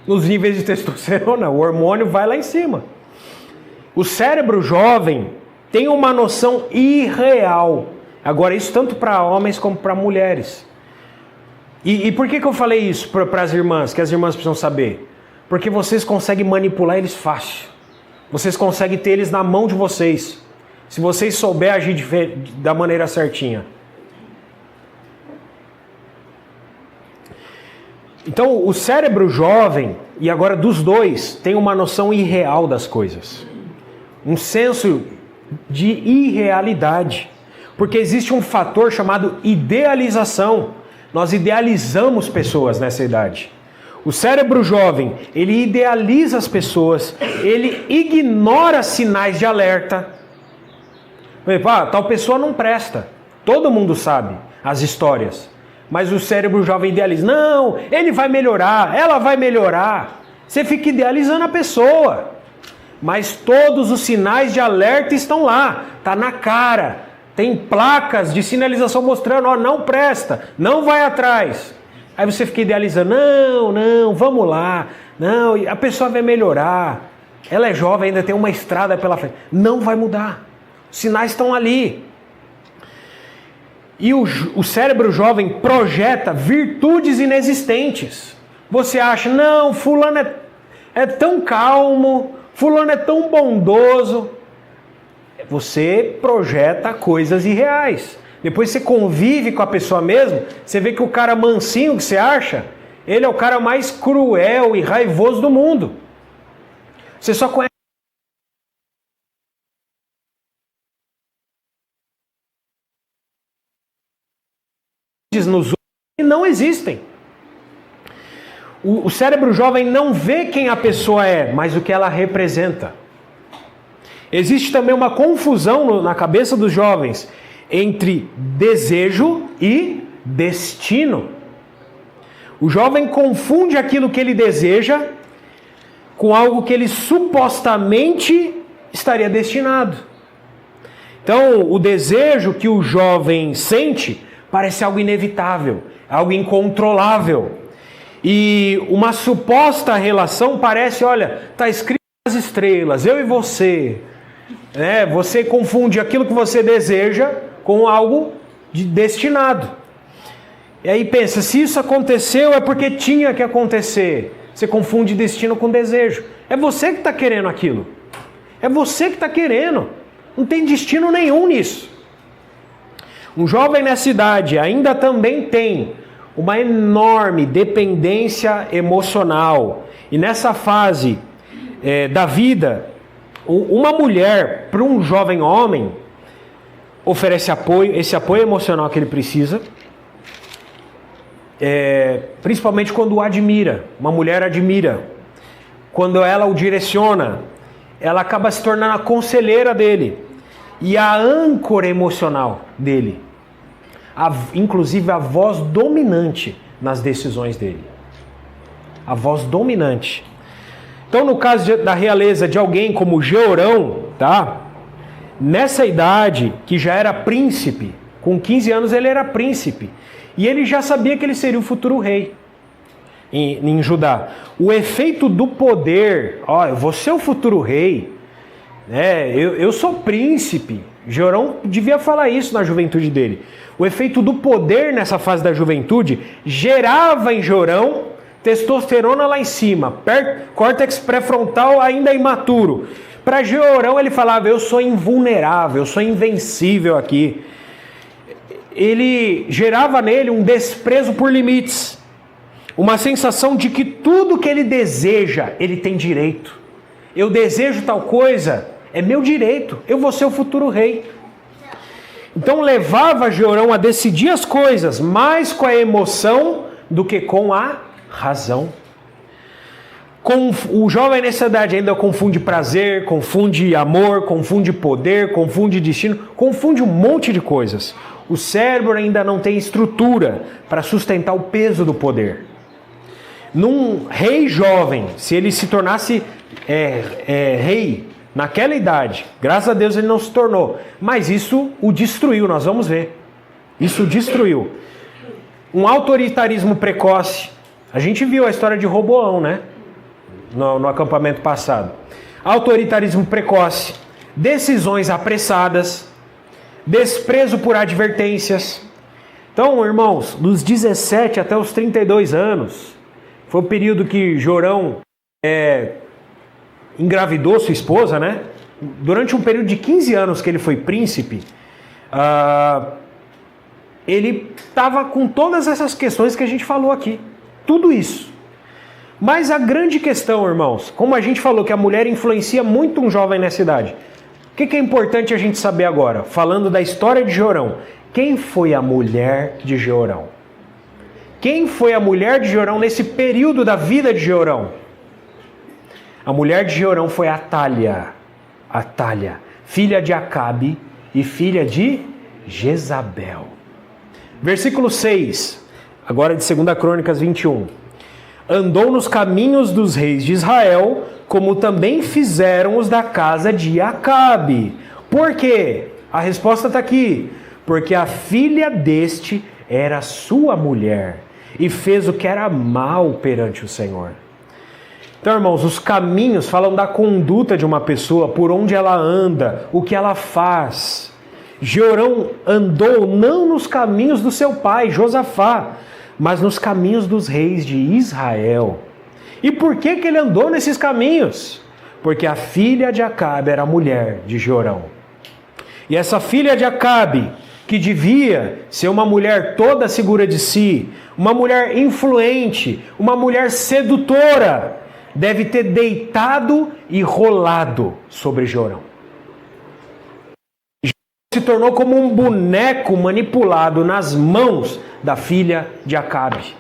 Nos níveis de testosterona, o hormônio vai lá em cima. O cérebro jovem tem uma noção irreal. Agora, isso tanto para homens como para mulheres. E por que eu falei isso para as irmãs, que as irmãs precisam saber? Porque vocês conseguem manipular eles fácil. Vocês conseguem ter eles na mão de vocês. Se vocês souberem agir da maneira certinha. Então, o cérebro jovem, e agora dos dois, tem uma noção irreal das coisas. Um senso de irrealidade. Porque existe um fator chamado idealização. Nós idealizamos pessoas nessa idade. O cérebro jovem, ele idealiza as pessoas, ele ignora sinais de alerta. Tal pessoa não presta. Todo mundo sabe as histórias. Mas o cérebro jovem idealiza. Não, ele vai melhorar, ela vai melhorar. Você fica idealizando a pessoa. Mas todos os sinais de alerta estão lá. Está na cara. Tem placas de sinalização mostrando, ó, não presta, não vai atrás. Aí você fica idealizando, não, vamos lá. Não, a pessoa vai melhorar. Ela é jovem, ainda tem uma estrada pela frente. Não vai mudar. Os sinais estão ali. E o cérebro jovem projeta virtudes inexistentes. Você acha, não, fulano é tão calmo, fulano é tão bondoso. Você projeta coisas irreais. Depois você convive com a pessoa mesmo, você vê que o cara mansinho que você acha, ele é o cara mais cruel e raivoso do mundo. Você só conhece nos outros que não existem. O cérebro jovem não vê quem a pessoa é, mas o que ela representa. Existe também uma confusão na cabeça dos jovens entre desejo e destino. O jovem confunde aquilo que ele deseja com algo que ele supostamente estaria destinado. Então, o desejo que o jovem sente parece algo inevitável, algo incontrolável. E uma suposta relação parece, olha, está escrito nas estrelas, eu e você. Você confunde aquilo que você deseja com algo destinado. E aí pensa, se isso aconteceu é porque tinha que acontecer. Você confunde destino com desejo. É você que está querendo aquilo. É você que está querendo. Não tem destino nenhum nisso. Um jovem nessa idade ainda também tem uma enorme dependência emocional. E nessa fase da vida, uma mulher para um jovem homem oferece apoio, esse apoio emocional que ele precisa, principalmente quando o admira. Uma mulher admira. Quando ela o direciona, ela acaba se tornando a conselheira dele e a âncora emocional dele. Inclusive a voz dominante nas decisões dele. A voz dominante. Então, no caso da realeza de alguém como Jeorão, tá? Nessa idade, que já era príncipe, com 15 anos ele era príncipe, e ele já sabia que ele seria o futuro rei em Judá. O efeito do poder, eu vou ser o futuro rei, eu sou príncipe. Jeorão devia falar isso na juventude dele. O efeito do poder nessa fase da juventude gerava em Jeorão testosterona lá em cima, córtex pré-frontal ainda imaturo. Para Jeorão ele falava, eu sou invulnerável, eu sou invencível aqui. Ele gerava nele um desprezo por limites, uma sensação de que tudo que ele deseja, ele tem direito. Eu desejo tal coisa, é meu direito, eu vou ser o futuro rei. Então levava Jeorão a decidir as coisas mais com a emoção do que com a razão. O jovem nessa idade ainda confunde prazer, confunde amor, confunde poder, confunde destino, confunde um monte de coisas. O cérebro ainda não tem estrutura para sustentar o peso do poder. Num rei jovem, se ele se tornasse rei naquela idade, graças a Deus ele não se tornou, mas isso o destruiu, nós vamos ver. Isso o destruiu. Um autoritarismo precoce. A gente viu a história de Roboão, né? No acampamento passado. Autoritarismo precoce, decisões apressadas, desprezo por advertências. Então, irmãos, dos 17 até os 32 anos, foi o período que Jeorão engravidou sua esposa, né? Durante um período de 15 anos que ele foi príncipe, ele estava com todas essas questões que a gente falou aqui. Tudo isso. Mas a grande questão, irmãos, como a gente falou que a mulher influencia muito um jovem nessa idade, o que é importante a gente saber agora? Falando da história de Jeorão. Quem foi a mulher de Jeorão? Quem foi a mulher de Jeorão nesse período da vida de Jeorão? A mulher de Jeorão foi Atália, filha de Acabe e filha de Jezabel. Versículo 6, agora de 2 Crônicas 21. Andou nos caminhos dos reis de Israel, como também fizeram os da casa de Acabe. Por quê? A resposta está aqui. Porque a filha deste era sua mulher, e fez o que era mal perante o Senhor. Então, irmãos, os caminhos falam da conduta de uma pessoa, por onde ela anda, o que ela faz. Jeorão andou não nos caminhos do seu pai, Josafá, mas nos caminhos dos reis de Israel. E por que ele andou nesses caminhos? Porque a filha de Acabe era a mulher de Jeorão. E essa filha de Acabe, que devia ser uma mulher toda segura de si, uma mulher influente, uma mulher sedutora, deve ter deitado e rolado sobre Jeorão. Se tornou como um boneco manipulado nas mãos da filha de Acabe.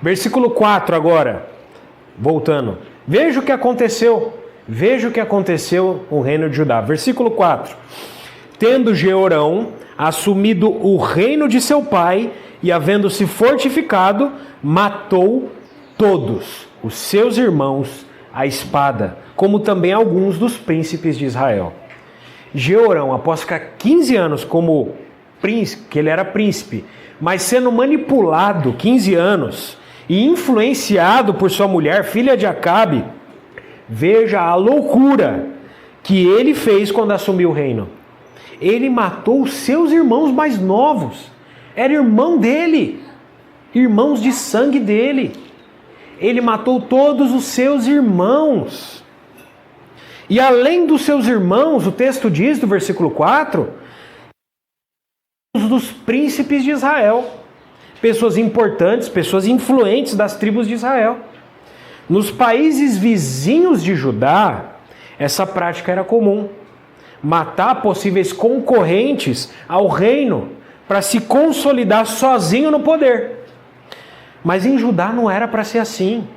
Versículo 4 agora, voltando. Veja o que aconteceu com o reino de Judá. Versículo 4. Tendo Jeorão assumido o reino de seu pai e havendo-se fortificado, matou todos os seus irmãos à espada, como também alguns dos príncipes de Israel. Jeorão, após ficar 15 anos como príncipe, que ele era príncipe, mas sendo manipulado 15 anos e influenciado por sua mulher, filha de Acabe, veja a loucura que ele fez quando assumiu o reino. Ele matou os seus irmãos mais novos. Era irmão dele, irmãos de sangue dele. ele matou todos os seus irmãos. E além dos seus irmãos, o texto diz, do versículo 4, dos príncipes de Israel. Pessoas importantes, pessoas influentes das tribos de Israel. Nos países vizinhos de Judá, essa prática era comum. Matar possíveis concorrentes ao reino para se consolidar sozinho no poder. Mas em Judá não era para ser assim.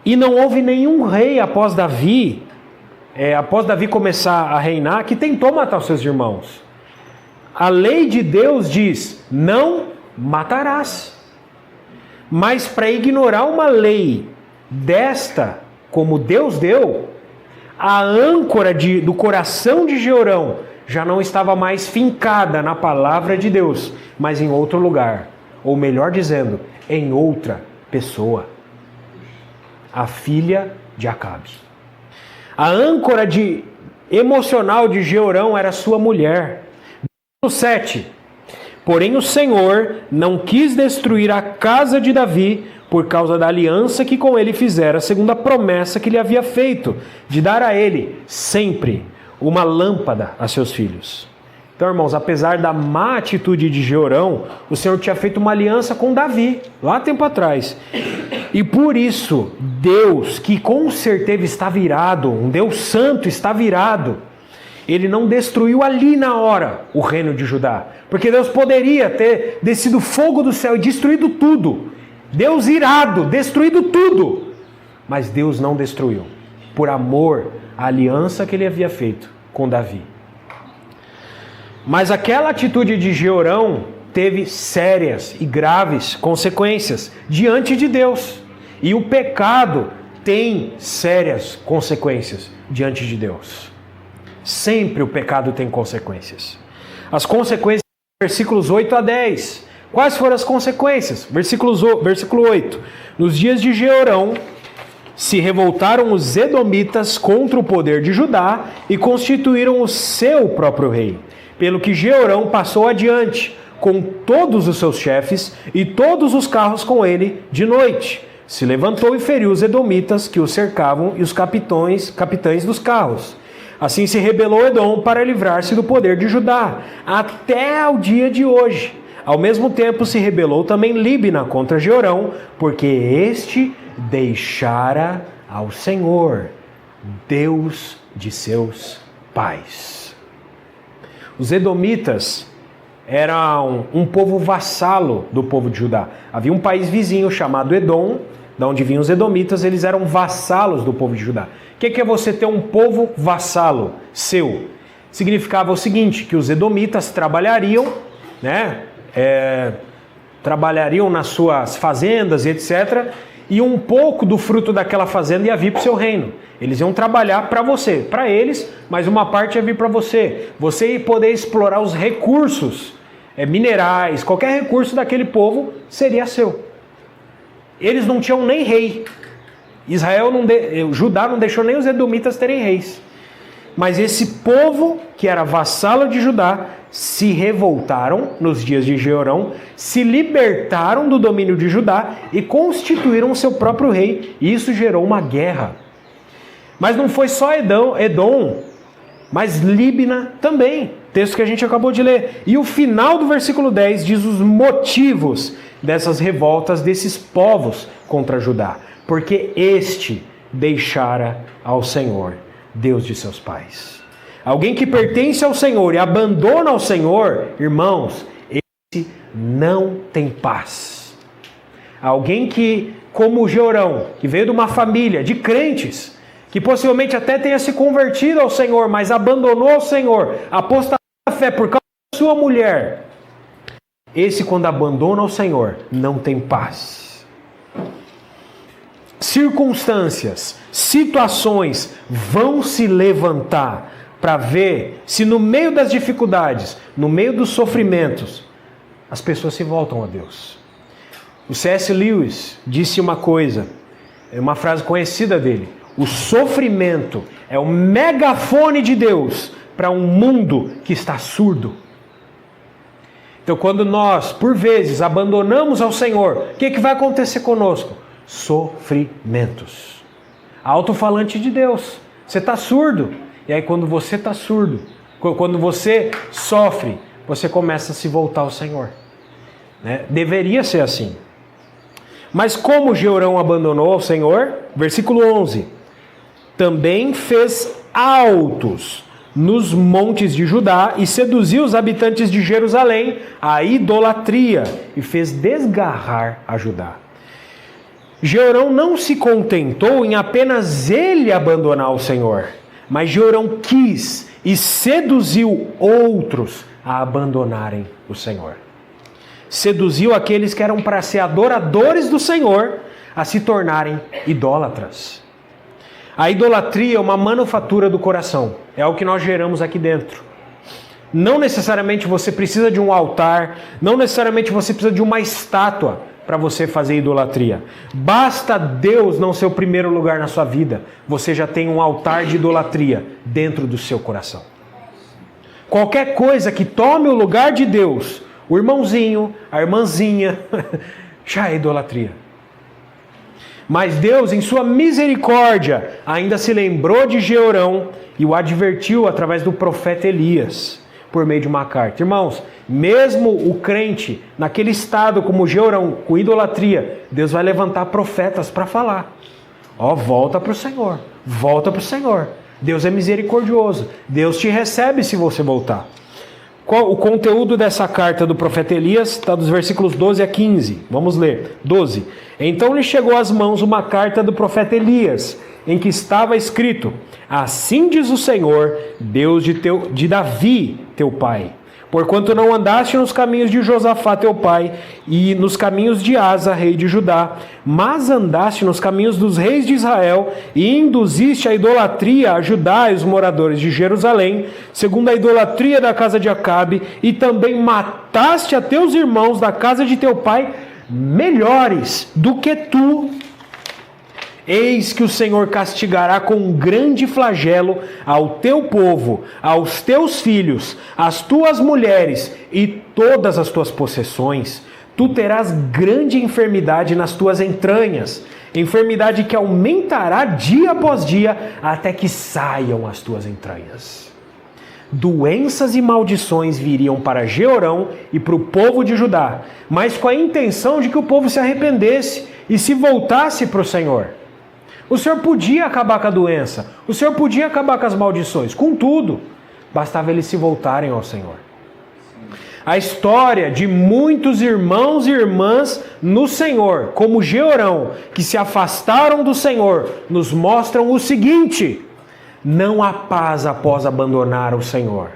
E não houve nenhum rei após Davi começar a reinar, que tentou matar os seus irmãos. A lei de Deus diz, não matarás. Mas para ignorar uma lei desta, como Deus deu, a âncora do coração de Jeorão já não estava mais fincada na palavra de Deus, mas em outro lugar. Ou melhor dizendo, em outra pessoa. A filha de Acabe. A âncora emocional de Jeorão era sua mulher. Versículo 7. Porém o Senhor não quis destruir a casa de Davi por causa da aliança que com ele fizera, segundo a promessa que lhe havia feito, de dar a ele sempre uma lâmpada a seus filhos. Então, irmãos, apesar da má atitude de Jeorão, o Senhor tinha feito uma aliança com Davi, lá tempo atrás. E por isso, Deus, que com certeza está virado, um Deus santo está virado, ele não destruiu ali na hora o reino de Judá. Porque Deus poderia ter descido fogo do céu e destruído tudo. Deus irado, destruído tudo. Mas Deus não destruiu, por amor à aliança que ele havia feito com Davi. Mas aquela atitude de Jeorão teve sérias e graves consequências diante de Deus. E o pecado tem sérias consequências diante de Deus. Sempre o pecado tem consequências. As consequências, versículos 8 a 10. Quais foram as consequências? Versículo 8. Nos dias de Jeorão, se revoltaram os edomitas contra o poder de Judá e constituíram o seu próprio rei. Pelo que Jeorão passou adiante, com todos os seus chefes e todos os carros com ele, de noite. Se levantou e feriu os edomitas que o cercavam e os capitães dos carros. Assim se rebelou Edom para livrar-se do poder de Judá, até o dia de hoje. Ao mesmo tempo se rebelou também Líbina contra Jeorão, porque este deixara ao Senhor, Deus de seus pais. Os edomitas eram um povo vassalo do povo de Judá. Havia um país vizinho chamado Edom, da onde vinham os edomitas, eles eram vassalos do povo de Judá. O que é você ter um povo vassalo seu? Significava o seguinte, que os edomitas trabalhariam, trabalhariam nas suas fazendas, etc., e um pouco do fruto daquela fazenda ia vir para o seu reino. Eles iam trabalhar para você, para eles, mas uma parte ia vir para você. Você ia poder explorar os recursos minerais, qualquer recurso daquele povo seria seu. Eles não tinham nem rei. Judá não deixou nem os edomitas terem reis. Mas esse povo, que era vassalo de Judá, se revoltaram nos dias de Jeorão, se libertaram do domínio de Judá e constituíram o seu próprio rei. E isso gerou uma guerra. Mas não foi só Edom, mas Líbina também. Texto que a gente acabou de ler. E o final do versículo 10 diz os motivos dessas revoltas desses povos contra Judá. Porque este deixara ao Senhor, Deus de seus pais. Alguém que pertence ao Senhor e abandona ao Senhor, irmãos, esse não tem paz. Alguém que, como Jeorão, que veio de uma família de crentes, que possivelmente até tenha se convertido ao Senhor, mas abandonou ao Senhor, apostatou da fé por causa da sua mulher, esse, quando abandona ao Senhor, não tem paz. Circunstâncias, situações vão se levantar para ver se no meio das dificuldades, no meio dos sofrimentos, as pessoas se voltam a Deus. O C.S. Lewis disse uma coisa, é uma frase conhecida dele: o sofrimento é o megafone de Deus para um mundo que está surdo. Então, quando nós, por vezes, abandonamos ao Senhor, o que vai acontecer conosco? sofrimentos. Alto-falante de Deus. Você está surdo. E aí quando você está surdo, quando você sofre, você começa a se voltar ao Senhor. Né? Deveria ser assim. Mas como Jeorão abandonou ao Senhor, versículo 11, também fez altos nos montes de Judá e seduziu os habitantes de Jerusalém à idolatria e fez desgarrar a Judá. Jeorão não se contentou em apenas ele abandonar o Senhor, mas Jeorão quis e seduziu outros a abandonarem o Senhor. Seduziu aqueles que eram para ser adoradores do Senhor a se tornarem idólatras. A idolatria é uma manufatura do coração, é o que nós geramos aqui dentro. Não necessariamente você precisa de um altar, não necessariamente você precisa de uma estátua para você fazer idolatria. Basta Deus não ser o primeiro lugar na sua vida, você já tem um altar de idolatria dentro do seu coração. Qualquer coisa que tome o lugar de Deus, o irmãozinho, a irmãzinha, já é idolatria. Mas Deus, em sua misericórdia, ainda se lembrou de Jeorão e o advertiu através do profeta Elias, por meio de uma carta. Irmãos, mesmo o crente, naquele estado como Jeorão, com idolatria, Deus vai levantar profetas para falar. Volta para o Senhor, volta para o Senhor. Deus é misericordioso, Deus te recebe se você voltar. O conteúdo dessa carta do profeta Elias está dos versículos 12 a 15. Vamos ler. 12. Então lhe chegou às mãos uma carta do profeta Elias, em que estava escrito: assim diz o Senhor, Deus de Davi, teu pai. Porquanto não andaste nos caminhos de Josafá, teu pai, e nos caminhos de Asa, rei de Judá, mas andaste nos caminhos dos reis de Israel, e induziste a idolatria a Judá e os moradores de Jerusalém, segundo a idolatria da casa de Acabe, e também mataste a teus irmãos da casa de teu pai, melhores do que tu. Eis que o Senhor castigará com um grande flagelo ao teu povo, aos teus filhos, às tuas mulheres e todas as tuas possessões. Tu terás grande enfermidade nas tuas entranhas, enfermidade que aumentará dia após dia, até que saiam as tuas entranhas. Doenças e maldições viriam para Jeorão e para o povo de Judá, mas com a intenção de que o povo se arrependesse e se voltasse para o Senhor. O Senhor podia acabar com a doença, o Senhor podia acabar com as maldições, contudo, bastava eles se voltarem ao Senhor. A história de muitos irmãos e irmãs no Senhor, como Jeorão, que se afastaram do Senhor, nos mostram o seguinte: não há paz após abandonar o Senhor.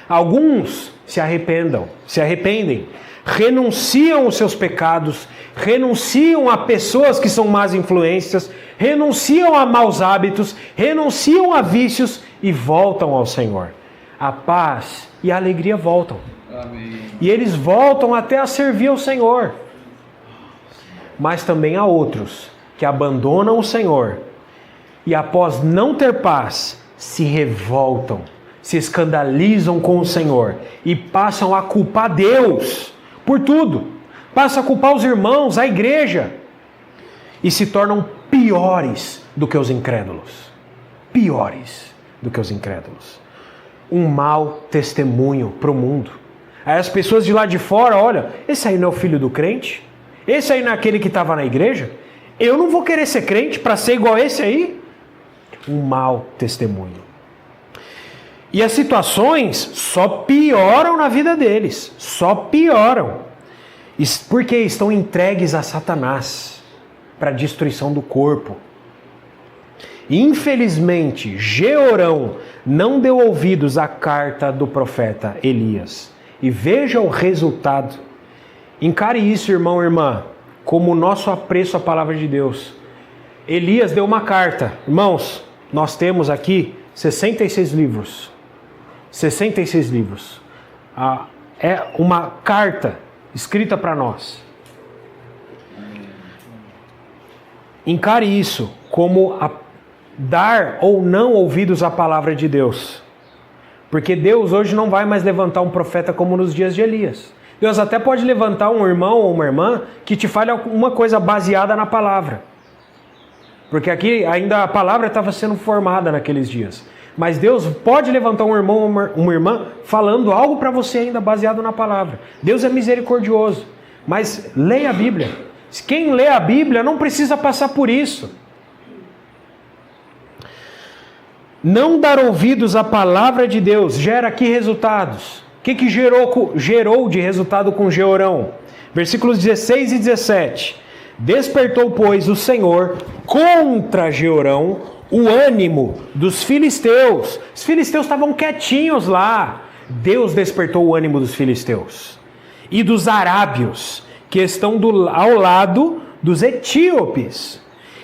Alguns se arrependem, renunciam aos seus pecados, renunciam a pessoas que são más influências, renunciam a maus hábitos, renunciam a vícios e voltam ao Senhor. A paz e a alegria voltam. Amém. E eles voltam até a servir ao Senhor. Mas também há outros que abandonam o Senhor e após não ter paz, se revoltam, se escandalizam com o Senhor e passam a culpar Deus por tudo. Passam a culpar os irmãos, a igreja, e se tornam piores do que os incrédulos. Piores do que os incrédulos. Um mau testemunho para o mundo. Aí as pessoas de lá de fora, olha, esse aí não é o filho do crente? Esse aí não é aquele que estava na igreja? Eu não vou querer ser crente para ser igual a esse aí? Um mau testemunho. E as situações só pioram na vida deles. Só pioram. Porque estão entregues a Satanás para a destruição do corpo. Infelizmente, Jeorão não deu ouvidos à carta do profeta Elias. E veja o resultado. Encare isso, irmão e irmã, como o nosso apreço à palavra de Deus. Elias deu uma carta. Irmãos, nós temos aqui 66 livros. 66 livros. É uma carta escrita para nós. Encare isso como dar ou não ouvidos à palavra de Deus. Porque Deus hoje não vai mais levantar um profeta como nos dias de Elias. Deus até pode levantar um irmão ou uma irmã que te fale alguma coisa baseada na palavra. Porque aqui ainda a palavra estava sendo formada naqueles dias. Mas Deus pode levantar um irmão ou uma irmã falando algo para você ainda baseado na palavra. Deus é misericordioso. Mas leia a Bíblia. Quem lê a Bíblia não precisa passar por isso. Não dar ouvidos à palavra de Deus gera aqui resultados. O que gerou de resultado com Jeorão? Versículos 16 e 17. Despertou, pois, o Senhor contra Jeorão o ânimo dos filisteus. Os filisteus estavam quietinhos lá. Deus despertou o ânimo dos filisteus. E dos arábios, que estão ao lado dos etíopes.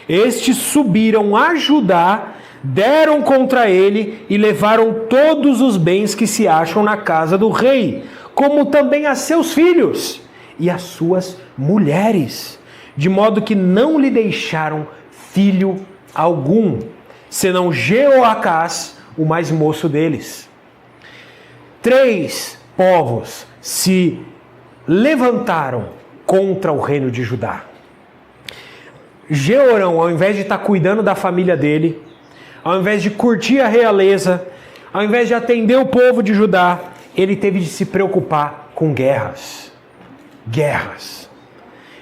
Estes subiram a Judá, deram contra ele e levaram todos os bens que se acham na casa do rei, como também a seus filhos e as suas mulheres, de modo que não lhe deixaram filho algum, senão Jeoacás, o mais moço deles. 3 povos se levantaram contra o reino de Judá. Jeorão, ao invés de estar cuidando da família dele, ao invés de curtir a realeza, ao invés de atender o povo de Judá, ele teve de se preocupar com guerras. Guerras.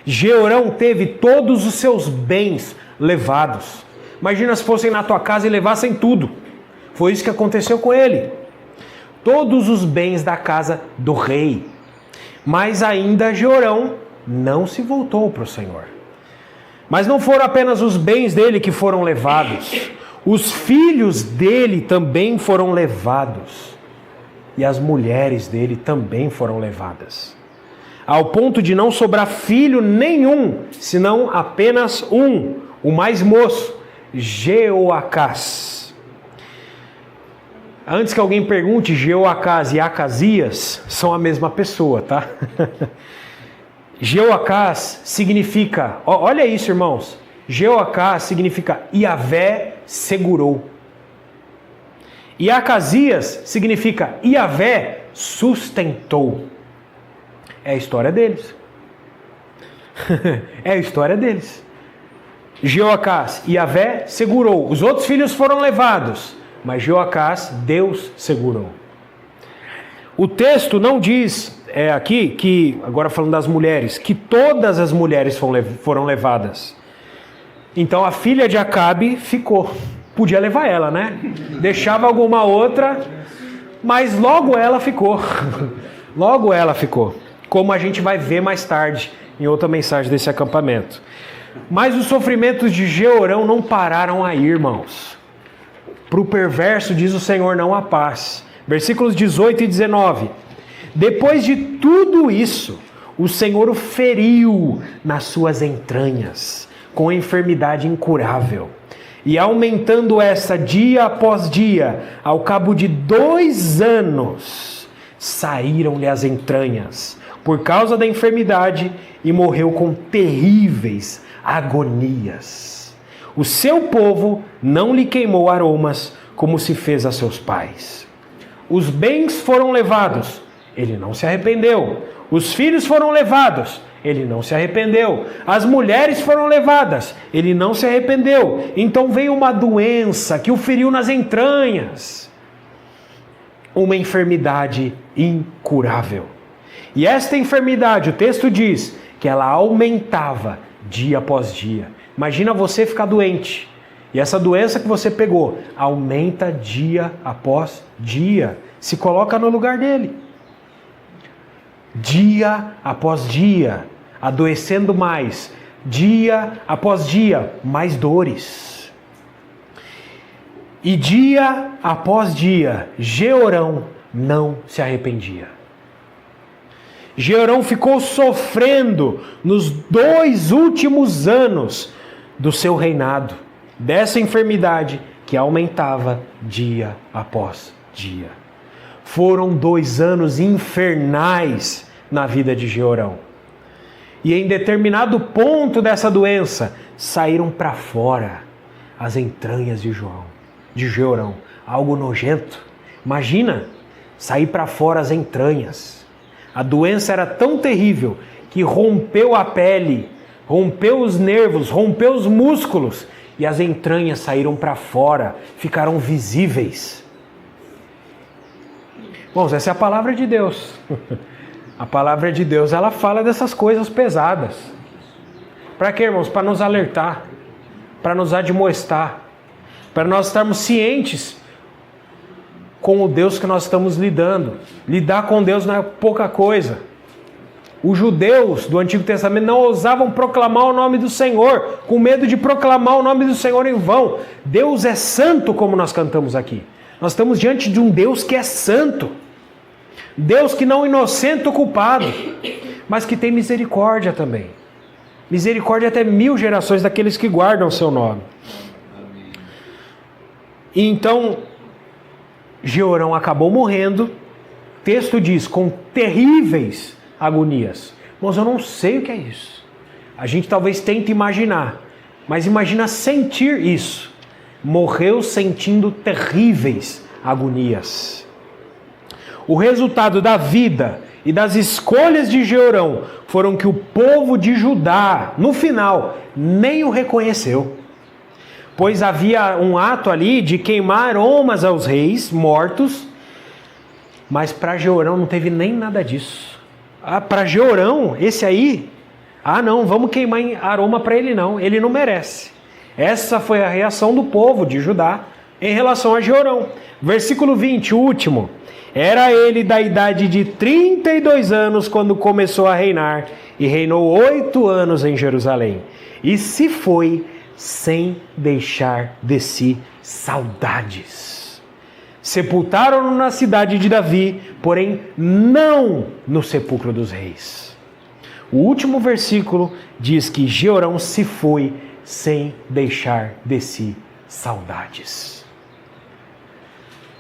Jeorão teve todos os seus bens levados. Imagina se fossem na tua casa e levassem tudo. Foi isso que aconteceu com ele. Todos os bens da casa do rei. Mas ainda Jeorão não se voltou para o Senhor. Mas não foram apenas os bens dele que foram levados. Os filhos dele também foram levados. E as mulheres dele também foram levadas. Ao ponto de não sobrar filho nenhum, senão apenas um, o mais moço, Jeoacás. Antes que alguém pergunte, Jeoacás e Acasias são a mesma pessoa, tá? Jeoacás significa, olha isso, irmãos. Jeoacás significa Iavé segurou. E Acasias significa Iavé sustentou. É a história deles. É a história deles. Jeoacás, Iavé segurou. Os outros filhos foram levados, mas Jeoacás, Deus segurou. O texto não diz aqui que, agora falando das mulheres, que todas as mulheres foram levadas. Então a filha de Acabe ficou. Podia levar ela, né? Deixava alguma outra, mas logo ela ficou. Logo ela ficou. Como a gente vai ver mais tarde em outra mensagem desse acampamento. Mas os sofrimentos de Jeorão não pararam aí, irmãos. Para o perverso, diz o Senhor, não há paz. Versículos 18 e 19. Depois de tudo isso, o Senhor o feriu nas suas entranhas, com enfermidade incurável. E aumentando essa dia após dia, ao cabo de 2 anos, saíram-lhe as entranhas, por causa da enfermidade, e morreu com terríveis agonias. O seu povo não lhe queimou aromas, como se fez a seus pais. Os bens foram levados, ele não se arrependeu. Os filhos foram levados, ele não se arrependeu. As mulheres foram levadas, ele não se arrependeu. Então veio uma doença que o feriu nas entranhas. Uma enfermidade incurável. E esta enfermidade, o texto diz, que ela aumentava dia após dia. Imagina você ficar doente. E essa doença que você pegou aumenta dia após dia. Se coloca no lugar dele. Dia após dia, adoecendo mais. Dia após dia, mais dores. E dia após dia, Jeorão não se arrependia. Jeorão ficou sofrendo nos 2 últimos anos do seu reinado, dessa enfermidade que aumentava dia após dia. Foram 2 anos infernais na vida de Jeorão. E em determinado ponto dessa doença, saíram para fora as entranhas de Jeorão. Algo nojento. Imagina, sair para fora as entranhas. A doença era tão terrível que rompeu a pele, rompeu os nervos, rompeu os músculos e as entranhas saíram para fora, ficaram visíveis. Bom, essa é a palavra de Deus. A palavra de Deus, ela fala dessas coisas pesadas. Para quê, irmãos? Para nos alertar, para nos admoestar, para nós estarmos cientes com o Deus que nós estamos lidando. Lidar com Deus não é pouca coisa. Os judeus do Antigo Testamento não ousavam proclamar o nome do Senhor, com medo de proclamar o nome do Senhor em vão. Deus é santo, como nós cantamos aqui. Nós estamos diante de um Deus que é santo. Deus que não inocenta o culpado, mas que tem misericórdia também. Misericórdia até 1000 gerações daqueles que guardam o seu nome. E então, Jeorão acabou morrendo. O texto diz, com terríveis agonias. Mas eu não sei o que é isso. A gente talvez tente imaginar, mas imagina sentir isso. Morreu sentindo terríveis agonias. O resultado da vida e das escolhas de Jeorão foram que o povo de Judá, no final, nem o reconheceu. Pois havia um ato ali de queimar aromas aos reis mortos, mas para Jeorão não teve nem nada disso. Para Jeorão, esse aí, não, vamos queimar aroma para ele não, ele não merece. Essa foi a reação do povo de Judá em relação a Jeorão. Versículo 20, o último. Era ele da idade de 32 anos quando começou a reinar, e reinou 8 anos em Jerusalém. E se foi sem deixar de si saudades. Sepultaram-no na cidade de Davi, porém não no sepulcro dos reis. O último versículo diz que Jeorão se foi sem deixar de si saudades.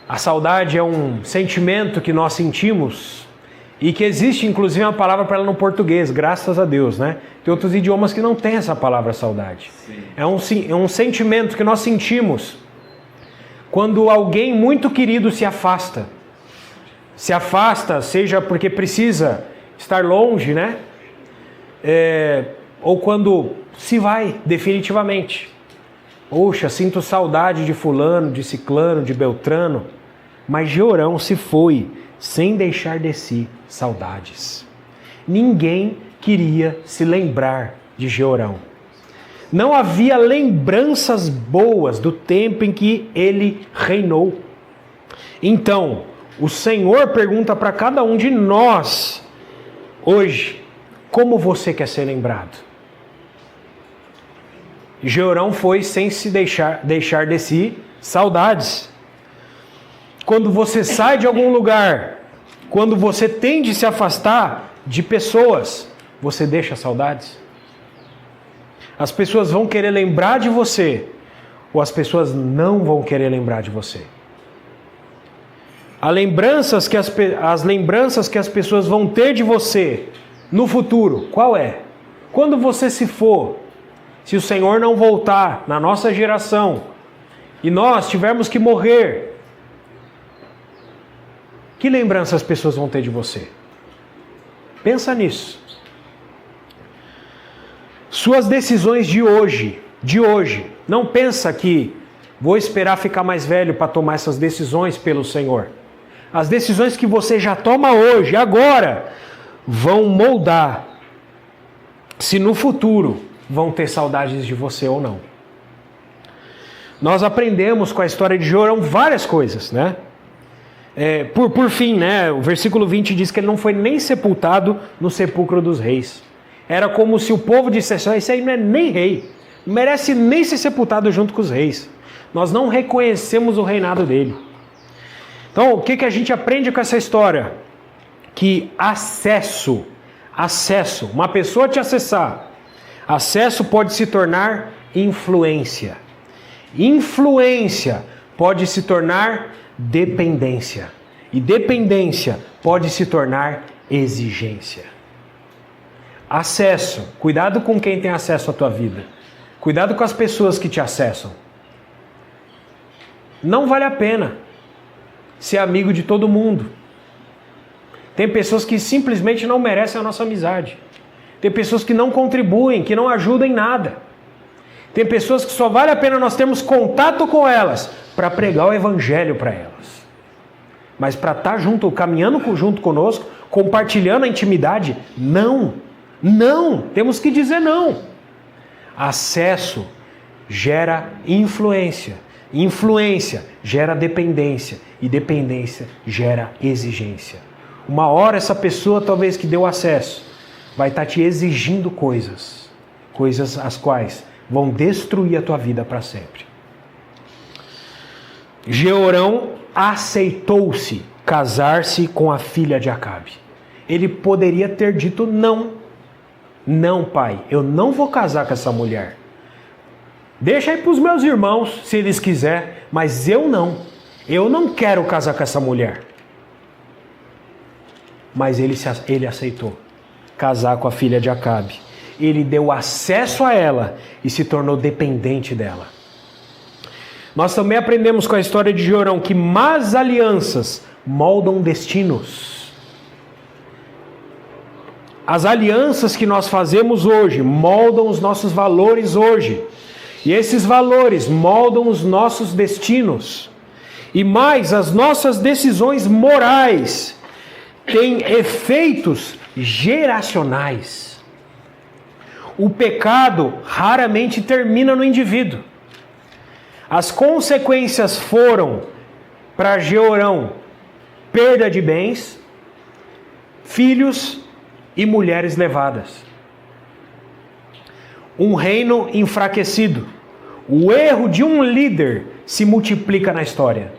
A saudade é um sentimento que nós sentimos e que existe inclusive uma palavra para ela no português, graças a Deus, né? Tem outros idiomas que não tem essa palavra saudade. É um sentimento que nós sentimos quando alguém muito querido se afasta. Se afasta, seja porque precisa estar longe, né? Ou quando se vai definitivamente. Poxa, sinto saudade de fulano, de ciclano, de beltrano. Mas Jeorão se foi sem deixar de si saudades. Ninguém queria se lembrar de Jeorão. Não havia lembranças boas do tempo em que ele reinou. Então, o Senhor pergunta para cada um de nós, hoje, como você quer ser lembrado? Jeorão foi sem se deixar de si saudades. Quando você sai de algum lugar, quando você tende a se afastar de pessoas, você deixa saudades? As pessoas vão querer lembrar de você, ou as pessoas não vão querer lembrar de você? As lembranças que as pessoas vão ter de você no futuro, qual é? Quando você se for, se o Senhor não voltar na nossa geração e nós tivermos que morrer, que lembrança as pessoas vão ter de você? Pensa nisso. Suas decisões de hoje, não pensa que vou esperar ficar mais velho para tomar essas decisões pelo Senhor. As decisões que você já toma hoje, agora, vão moldar se no futuro vão ter saudades de você ou não. Nós aprendemos com a história de Jeorão várias coisas, né? Por fim, né? O versículo 20 diz que ele não foi nem sepultado no sepulcro dos reis. Era como se o povo dissesse, esse aí não é nem rei, não merece nem ser sepultado junto com os reis. Nós não reconhecemos o reinado dele. Então, o que a gente aprende com essa história? Que acesso, uma pessoa te acessar, acesso pode se tornar influência. Influência pode se tornar dependência. E dependência pode se tornar exigência. Acesso. Cuidado com quem tem acesso à tua vida. Cuidado com as pessoas que te acessam. Não vale a pena ser amigo de todo mundo. Tem pessoas que simplesmente não merecem a nossa amizade. Tem pessoas que não contribuem, que não ajudam em nada. Tem pessoas que só vale a pena nós termos contato com elas para pregar o evangelho para elas. Mas para estar junto, caminhando junto conosco, compartilhando a intimidade, não. Não, temos que dizer não. Acesso gera influência. Influência gera dependência. E dependência gera exigência. Uma hora essa pessoa, talvez que deu acesso, vai estar te exigindo coisas. Coisas as quais vão destruir a tua vida para sempre. Jeorão aceitou-se casar-se com a filha de Acabe. Ele poderia ter dito não. Não, pai, eu não vou casar com essa mulher. Deixa aí para os meus irmãos, se eles quiserem, mas eu não. Eu não quero casar com essa mulher. Mas ele aceitou casar com a filha de Acabe. Ele deu acesso a ela e se tornou dependente dela. Nós também aprendemos com a história de Jeorão que más alianças moldam destinos. As alianças que nós fazemos hoje moldam os nossos valores hoje. E esses valores moldam os nossos destinos. E mais, as nossas decisões morais têm efeitos geracionais. O pecado raramente termina no indivíduo. As consequências foram para Jeorão perda de bens, filhos e mulheres levadas. Um reino enfraquecido. O erro de um líder se multiplica na história.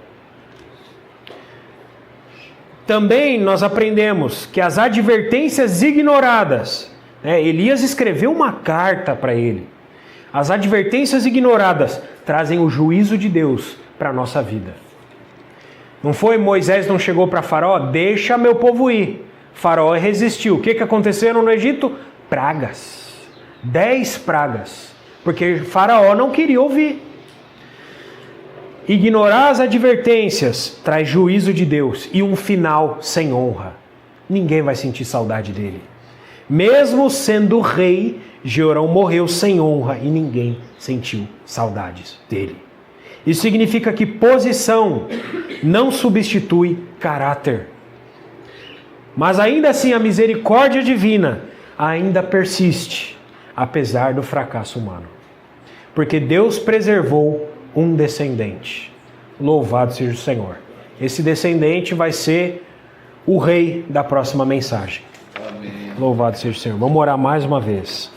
Também nós aprendemos que as advertências ignoradas, Elias escreveu uma carta para ele. As advertências ignoradas trazem o juízo de Deus para a nossa vida. Não foi? Moisés não chegou para Faraó, deixa meu povo ir. Faraó resistiu. O que aconteceu no Egito? Pragas. 10 pragas. Porque Faraó não queria ouvir. Ignorar as advertências traz juízo de Deus e um final sem honra. Ninguém vai sentir saudade dele. Mesmo sendo rei, Jeorão morreu sem honra e ninguém sentiu saudades dele. Isso significa que posição não substitui caráter. Mas ainda assim a misericórdia divina ainda persiste, apesar do fracasso humano. Porque Deus preservou um descendente. Louvado seja o Senhor. Esse descendente vai ser o rei da próxima mensagem. Amém. Louvado seja o Senhor. Vamos orar mais uma vez.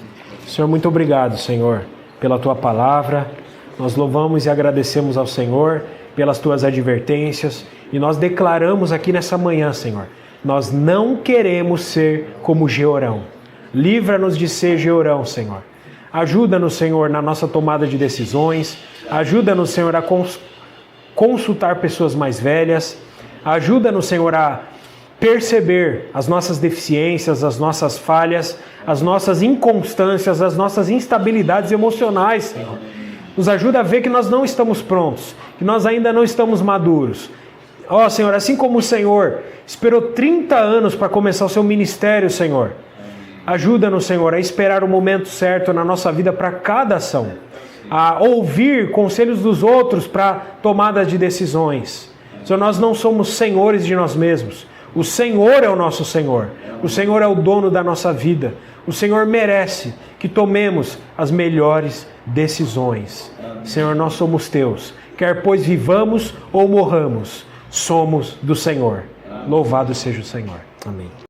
Senhor, muito obrigado, Senhor, pela Tua palavra. Nós louvamos e agradecemos ao Senhor pelas Tuas advertências. E nós declaramos aqui nessa manhã, Senhor, nós não queremos ser como Jeorão. Livra-nos de ser Jeorão, Senhor. Ajuda-nos, Senhor, na nossa tomada de decisões. Ajuda-nos, Senhor, a consultar pessoas mais velhas. Ajuda-nos, Senhor, a perceber as nossas deficiências, as nossas falhas, as nossas inconstâncias, as nossas instabilidades emocionais, Senhor. Nos ajuda a ver que nós não estamos prontos, que nós ainda não estamos maduros. Ó, Senhor, assim como o Senhor esperou 30 anos para começar o seu ministério, Senhor, ajuda-nos, Senhor, a esperar o momento certo na nossa vida para cada ação, a ouvir conselhos dos outros para tomada de decisões. Senhor, nós não somos senhores de nós mesmos. O Senhor é o nosso Senhor. O Senhor é o dono da nossa vida. O Senhor merece que tomemos as melhores decisões. Senhor, nós somos teus. Quer pois vivamos ou morramos, somos do Senhor. Louvado seja o Senhor. Amém.